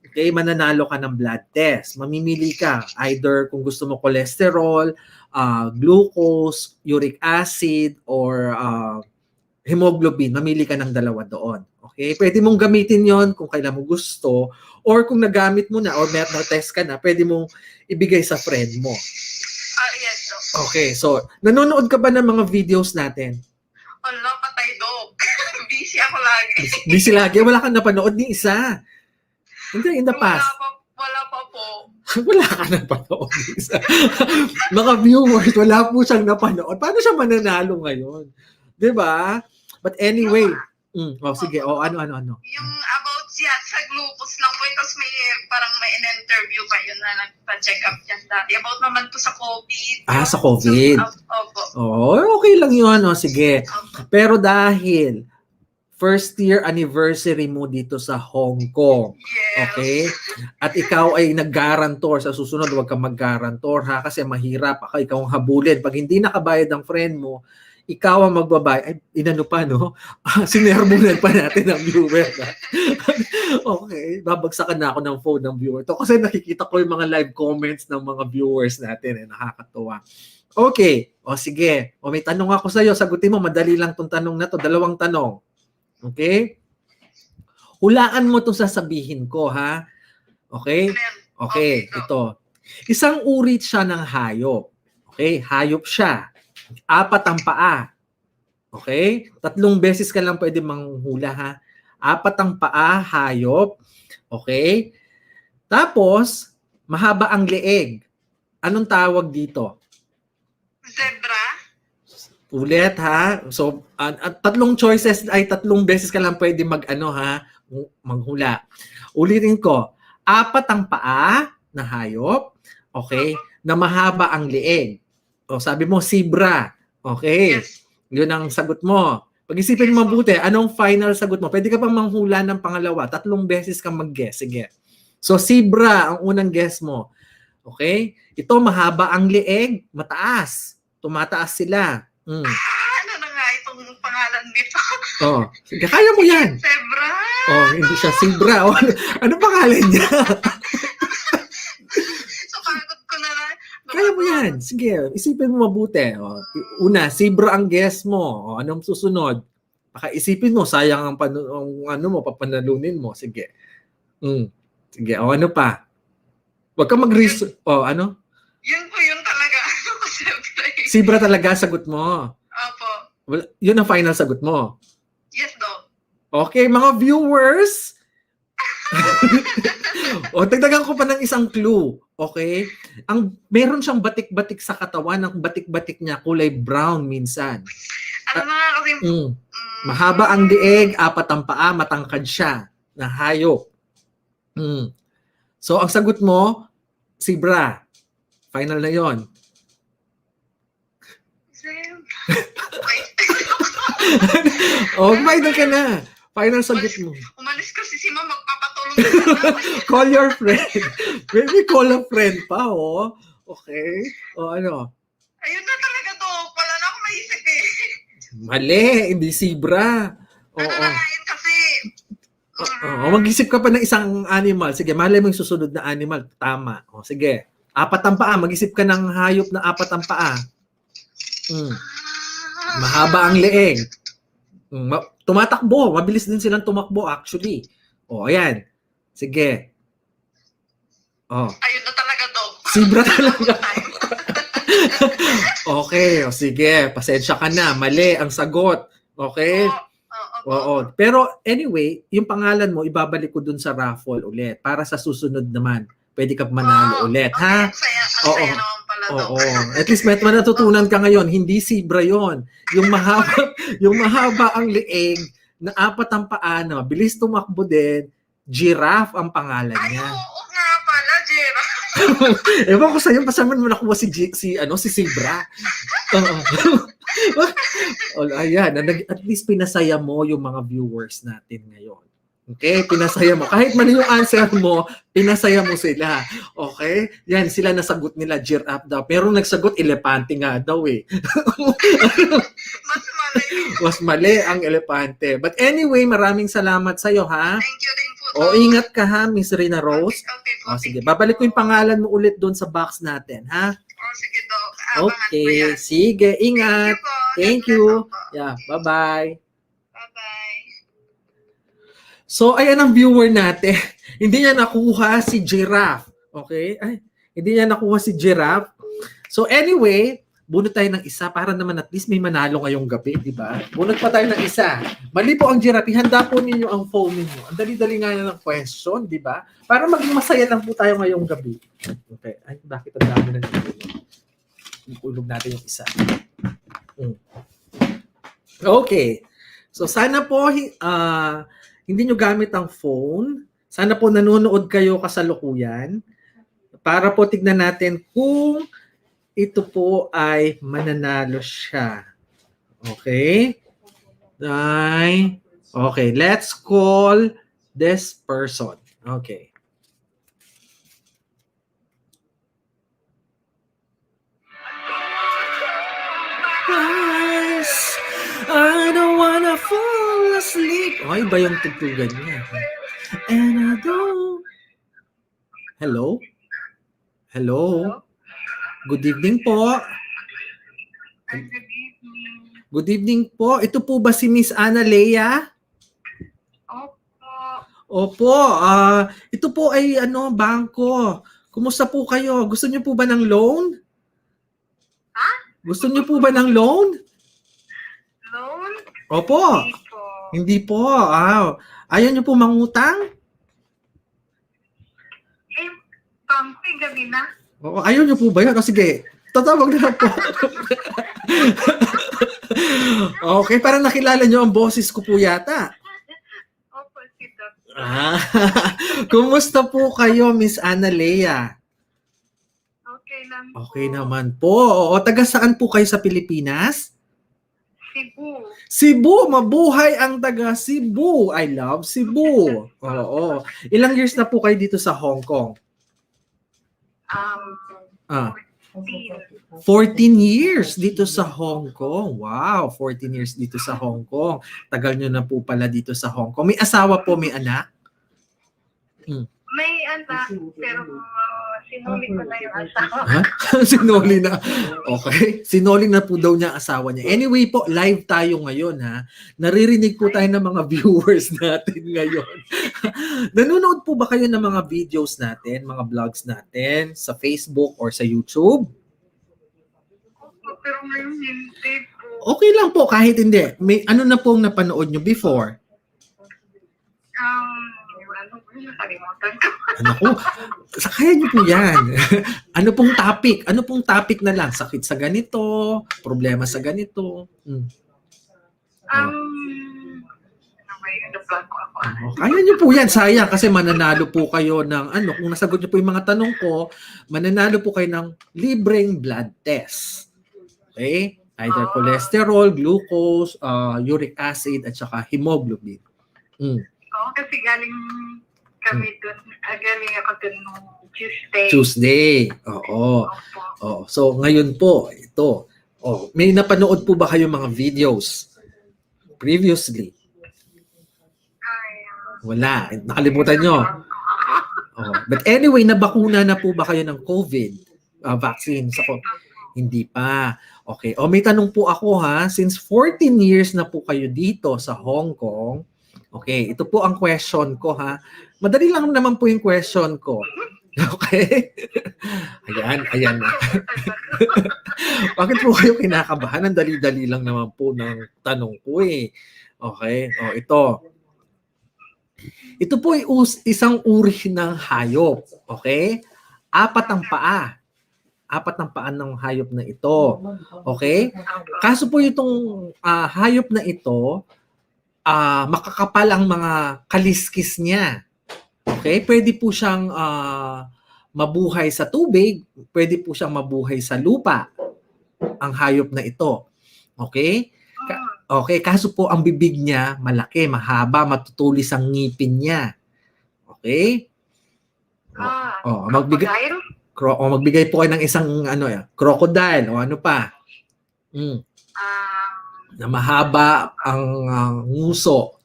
okay, mananalo ka ng blood test. Mamimili ka. Either kung gusto mo cholesterol, glucose, uric acid, or hemoglobin. Mamili ka ng dalawa doon. Okay? Pwede mong gamitin yon kung kailan mo gusto, or kung nagamit mo na or may na-test ka na, pwede mong ibigay sa friend mo. Yes, Doc. Okay, so nanonood ka ba ng mga videos natin? Ala, patay, Doc. Busy ako lagi. Busy lagi, wala kang napanood ni isa. Hindi, in the past. Wala pa po. Wala ka napanood ni isa. Mga viewers, wala po siyang napanood. Paano siya mananalo ngayon? 'Di ba? But anyway, sige, ano. Yung about sa glucose lang po, tapos parang may in-interview kayo na nagpa-check up yan dati. About naman po sa COVID. Sa COVID. Opo. Okay lang yun. Sige. Opo. Pero dahil first year anniversary mo dito sa Hong Kong. Yes. Okay? At ikaw ay nag-guarantor. Sa susunod, huwag kang mag-guarantor ha, kasi mahirap. Ikaw ang habulin. Pag hindi nakabayad ang friend mo, ikaw ang magbabayad. Ay, inano pa, no? Sinermonan pa natin ang viewer. Okay, babagsakan na ako ng phone ng viewer. Kasi nakikita ko yung mga live comments ng mga viewers natin. Nakakatuwa. Okay, sige. May tanong ako sa'yo. Sagutin mo, madali lang tong tanong na to. 2 tanong. Okay? Hulaan mo itong sasabihin ko, ha? Okay? Okay, ito. Isang uri siya ng hayop. Okay, hayop siya. 4 ang paa. Okay? 3 beses ka lang pwede manghula, ha? 4 ang paa, hayop. Okay? Tapos, mahaba ang leeg. Anong tawag dito? Zebra? Ulit, ha? So, 3 choices ay 3 beses ka lang pwede manghula. Ulitin ko. 4 ang paa na hayop. Okay? Na mahaba ang leeg. Sabi mo, zebra. Okay. Yes. Yun ang sagot mo. Pag-isipin mo mabuti, anong final sagot mo? Pwede ka pang manghula ng pangalawa. 3 beses kang mag-guess. Sige. So, zebra ang unang guess mo. Okay? Ito, mahaba ang leeg, mataas. Tumataas sila. Ano na nga itong pangalan nito? Sige, kaya mo yan. Zebra? Hindi siya zebra. Ano pangalan niya? So, pagod ko na lang. Kaya mo yan. Sige, isipin mo mabuti. Una, zebra ang guess mo. Anong susunod? Baka isipin mo, sayang ang papanalunin mo. Sige. Sige, ano pa? Huwag ka mag-research. Ano? Yun po yun talaga. Zebra talaga sagot mo. Opo. Yun ang final sagot mo. Yes, Doc. Okay, mga viewers. O, dagdagan ko pa ng isang clue. Okay? Meron siyang batik-batik sa katawan. Ang batik-batik niya kulay brown minsan. Ano na nga kasi, Mahaba ang lieg, 4 ang paa, matangkad siya na hayop. So, ang sagot mo, zebra. Final na yon. Oh, final ka na. Final sagot mo. Umalis kasi si Ma'am, magpapatulong na. Call your friend. Maybe call a friend pa, oh. Okay. O ano? Ayun na talaga, Dok. Wala na akong maisip eh. Mali, hindi zebra. Ano na nga yun kasi? Mag-isip ka pa ng isang animal. Sige, malay mo yung susunod na animal. Tama. O, sige. 4 ang paa. Mag-isip ka ng hayop na 4 ang paa. Mahaba ang leeg. Tumatakbo. Mabilis din silang tumakbo actually. O, ayan. Sige. O. Ayun na talaga, Dok. Zebra talaga. Okay. O, sige. Pasensya ka na. Mali ang sagot. Okay? Oo. Pero anyway, yung pangalan mo, ibabalik ko dun sa raffle ulit. Para sa susunod naman, pwede ka manalo ulit. Ha? Ang saya naman pala, Dok. Oo. At least may natutunan ka ngayon. Hindi zebra yon. Yung mahaba ang leeg, na 4 ang paa, na mabilis tumakbo din, giraffe ang pangalan Ay, niya. oo nga pala, Jera. Ewan ko sa'yo, pasaman mo nakuha si zebra. Oo. Ayan, at least pinasaya mo yung mga viewers natin ngayon. Okay? Pinasaya mo. Kahit mali yung answer mo, pinasaya mo sila. Okay? Yan, sila nasagot nila, giraffe daw. Pero nagsagot, elepante nga daw eh. Mas mali. Was mali ang elepante. But anyway, maraming salamat sa'yo, ha? Thank you din po, Dok. O, ingat ka, ha, Miss Rina Rose. Okay po. O, sige, babalik ko yung pangalan mo ulit doon sa box natin, ha? Sige, Dok. Abangan ko Okay, yan. sige, ingat. Thank you. Po. Yeah, bye-bye. Bye-bye. So, ayan ang viewer natin. Hindi niya nakuha si giraffe. Okay? Ay, hindi niya nakuha si giraffe. So, anyway, bunot tayo ng isa para naman at least may manalo ngayong gabi, di ba? Bunot pa tayo ng isa. Mali po ang giraffe. Handa po ninyo ang phone ninyo. Ang dali-dali nga na ng question, di ba? Para maging masaya lang po tayo ngayong gabi. Okay. Ay, bakit ang dami na nito? Ulog natin yung isa. Okay. So, sana po hindi nyo gamit ang phone. Sana po nanonood kayo kasalukuyan para po tignan natin kung ito po ay mananalo siya. Okay? Okay, let's call this person. Okay. I don't wanna fall asleep. Ay, ba yung tugtugan niya? And I don't... Hello? Hello? Good evening po. Good evening po. Ito po ba si Miss Ana Lea? Opo. Ito po ay bangko. Kumusta po kayo? Gusto niyo po ba ng loan? Ha? Gusto niyo po ba ng loan? Loan? Opo. Hindi po. Ayaw niyo po mangutang? Pangpig gabi na. Oo, ayaw niyo po ba yun? Sige, tatawag na lang po. Okay, para nakilala niyo ang boses ko po yata. Opo, si Doc. Kumusta po kayo, Miss Ana Lea? Okay lang po. Okay naman po. O, taga saan po kayo sa Pilipinas? Cebu. Cebu, mabuhay ang taga Cebu. I love Cebu. Oo. Ilang years na po kayo dito sa Hong Kong? 14 years dito sa Hong Kong. Wow, 14 years dito sa Hong Kong. Tagal nyo na po pala dito sa Hong Kong. May asawa po, may anak? May anak, pero sinuli ko na yung asawa. Ha? Sinoli na. Okay. Sinoli na po daw niya asawa niya. Anyway po, live tayo ngayon ha. Naririnig po tayo ng mga viewers natin ngayon. Nanonood po ba kayo ng mga videos natin, mga vlogs natin sa Facebook or sa YouTube? Pero ngayon hindi po. Okay lang po kahit hindi. May ano na pong napanood nyo before? Nakalimutan ko. Ano po? Kaya niyo po yan. Ano pong topic? Ano pong topic na lang? Sakit sa ganito, problema sa ganito. Ano ba yun? Na-vlog ko ako. Kaya niyo po yan. Sayang kasi mananalo po kayo ng kung nasagot niyo po yung mga tanong ko, mananalo po kayo ng libreng blood test. Okay? Either cholesterol, glucose, uric acid, at saka hemoglobin. Oo, kasi galing kami dun. Galing ako dun nung Tuesday. Tuesday. Oo. Opo. Oh, so ngayon po, ito. Oh, may napanood po ba kayo mga videos previously? Wala. Nakalimutan nyo. Oh, but anyway, nabakuna na po ba kayo ng COVID vaccine? Hindi pa. Okay. Oh, may tanong po ako ha. Since 14 years na po kayo dito sa Hong Kong, okay, ito po ang question ko ha. Madali lang naman po yung question ko. Okay? Ayan na. Bakit po kayo kinakabahan? Ang dali-dali lang naman po ng tanong ko eh. Okay? O, ito. Ito po ay isang uri ng hayop. Okay? 4 ang paa. 4 ang paa ng hayop na ito. Okay? Kaso po itong hayop na ito, makakapal ang mga kaliskis niya. Okay? Pwede po siyang mabuhay sa tubig, pwede po siyang mabuhay sa lupa, ang hayop na ito. Okay? Okay, kaso po ang bibig niya malaki, mahaba, matutulis ang ngipin niya. Okay? Magbigay po kayo ng isang crocodile o ano pa. Na mahaba ang nguso.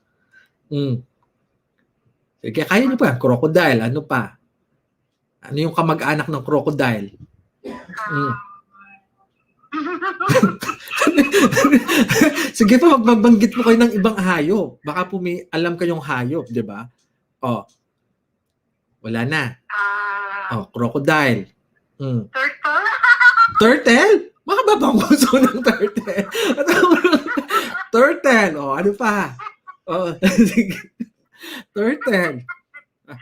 Sige, kaya niyo pa, crocodile, ano pa? Ano yung kamag-anak ng crocodile? Sige pa, magbabanggit po kayo ng ibang hayop. Baka po may alam kayong hayop, di ba? Wala na. Crocodile. Turtle? Turtle? Baka ba bang gusto ng turtle? Turtle. Ano pa? Sige. Turtle.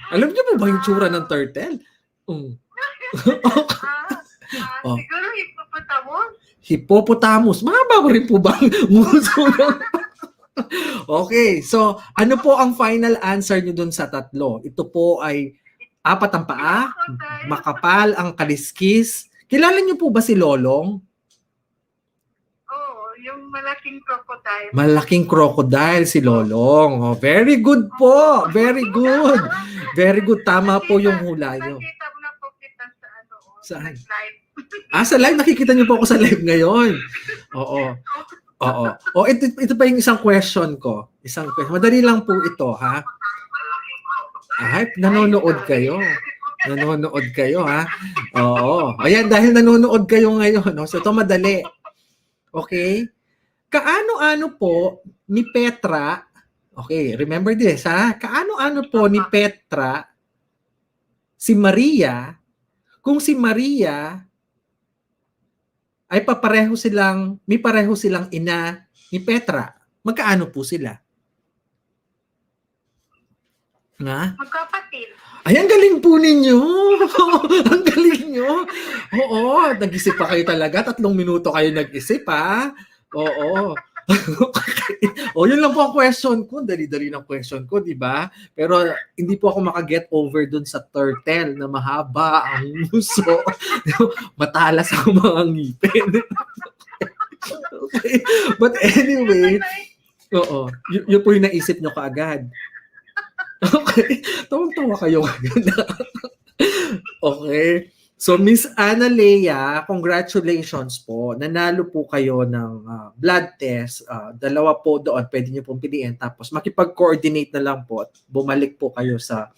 Alam niyo po ba yung tsura ng turtle? Siguro hippopotamus? Hippopotamus. Mahaba rin po ba ang nguso ng... Okay. So, ano po ang final answer niyo dun sa 3? Ito po ay 4 ang paa, makapal ang kaliskis. Kilala niyo po ba si Lolong? Yung malaking crocodile. Malaking crocodile si Lolong. Very good po. Very good. Very good. Tama po yung hula niyo. Nakita mo na po kita sa Saan? live. Sa live. Nakikita niyo po ako sa live ngayon. Oo. Ito pa yung isang question ko. Madali lang po ito, ha? Nanonood kayo. Ha? Oo. Ayan, dahil nanonood kayo ngayon. No? So, ito madali. Okay? Kaano-ano po ni Petra, okay, remember this, ha? Kaano-ano po ni Petra si Maria kung si Maria ay may pareho silang ina ni Petra? Magkaano po sila? Magkapatid. Ay, ang galing po ninyo. Ang galing nyo. Oo, nag-isip pa kayo talaga. 3 minuto kayo nag-isip, ha? Oo. Yun lang po ang question ko. Dali-dali ng question ko, di ba? Pero hindi po ako makaget over dun sa turtle na mahaba ang nguso. Matalas ang mga ngipin. Okay. But anyway, yun po yung naisip nyo kaagad. Okay. Tawang-tawa kayo ngayon. Okay. So, Miss Ana Lea, congratulations po. Nanalo po kayo ng blood test. 2 po doon. Pwede nyo pong piliin. Tapos, makipag-coordinate na lang po at bumalik po kayo sa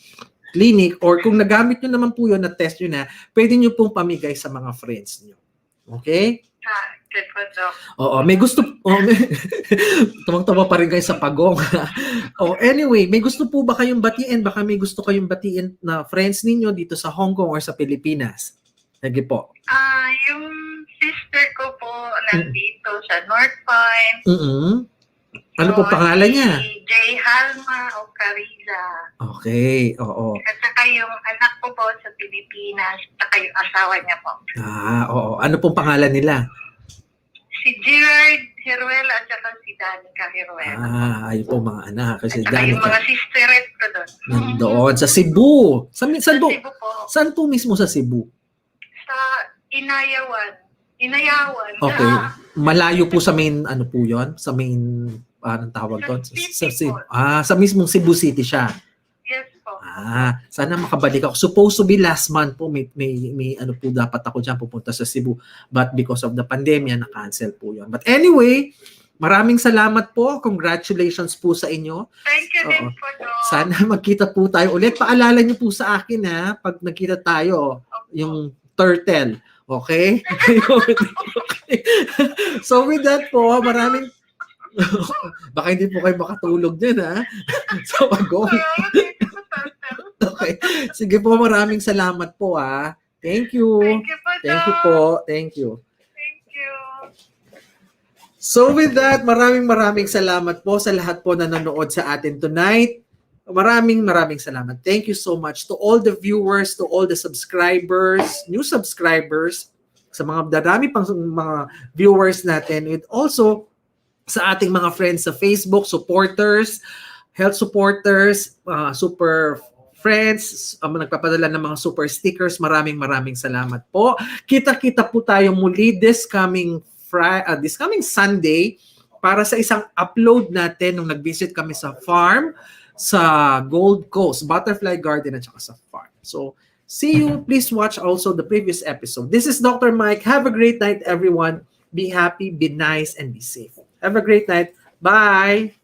clinic. Or kung nagamit nyo naman po yun, na-test nyo na, pwede nyo pong pamigay sa mga friends nyo. Okay? May gusto tumang-tama pa rin kayo sa pagong. Anyway, may gusto po ba kayong batiin? Baka may gusto kayong batiin na friends ninyo dito sa Hong Kong or sa Pilipinas? Sige po. Yung sister ko po nandito sa North Pine. Ano po pangalan niya? Si Jay Halma o Cariza. Okay, oo. At saka yung anak ko po sa Pilipinas, saka yung asawa niya po. Oo. Ano pong pangalan nila? Si Gerard Heruel at saka si Danica Heruel. Ayun po mga anak. Kasi At saka yung mga Danica, sisteret ko doon. nandoon sa Cebu. Saan Sa po? Cebu po. Saan po mismo sa Cebu? Sa Inayawan. Okay. Malayo po sa main, ano po yon? Sa main, anong tawag doon? Sa mismong Cebu City siya. Yes po. Sana makabalik ako. Supposed to be last month po, may ano po dapat ako dyan pupunta sa Cebu. But because of the pandemya, na-cancel po yon. But anyway, maraming salamat po. Congratulations po sa inyo. Thank you din po, Doc. Sana magkita po tayo ulit. Paalala niyo po sa akin pag nagkita tayo, yung turtle. Okay? Okay. So with that po, maraming baka hindi po kayo makatulog dyan So go. Okay. Sige po, maraming salamat po Thank you. Thank you po, Doc. Thank you po. Thank you. Thank you. So with that, maraming salamat po sa lahat po na nanonood sa atin tonight. Maraming salamat. Thank you so much to all the viewers, to all the subscribers, new subscribers, sa mga darami pang mga viewers natin, and also sa ating mga friends sa Facebook, supporters, health supporters, super friends, nagpapadala ng mga super stickers. Maraming salamat po. Kita-kita po tayo muli this coming Sunday para sa isang upload natin nung nag-visit kami sa farm sa Gold Coast, Butterfly Garden at saka sa farm. So, see you. Please watch also the previous episode. This is Dr. Mike. Have a great night, everyone. Be happy, be nice, and be safe. Have a great night. Bye!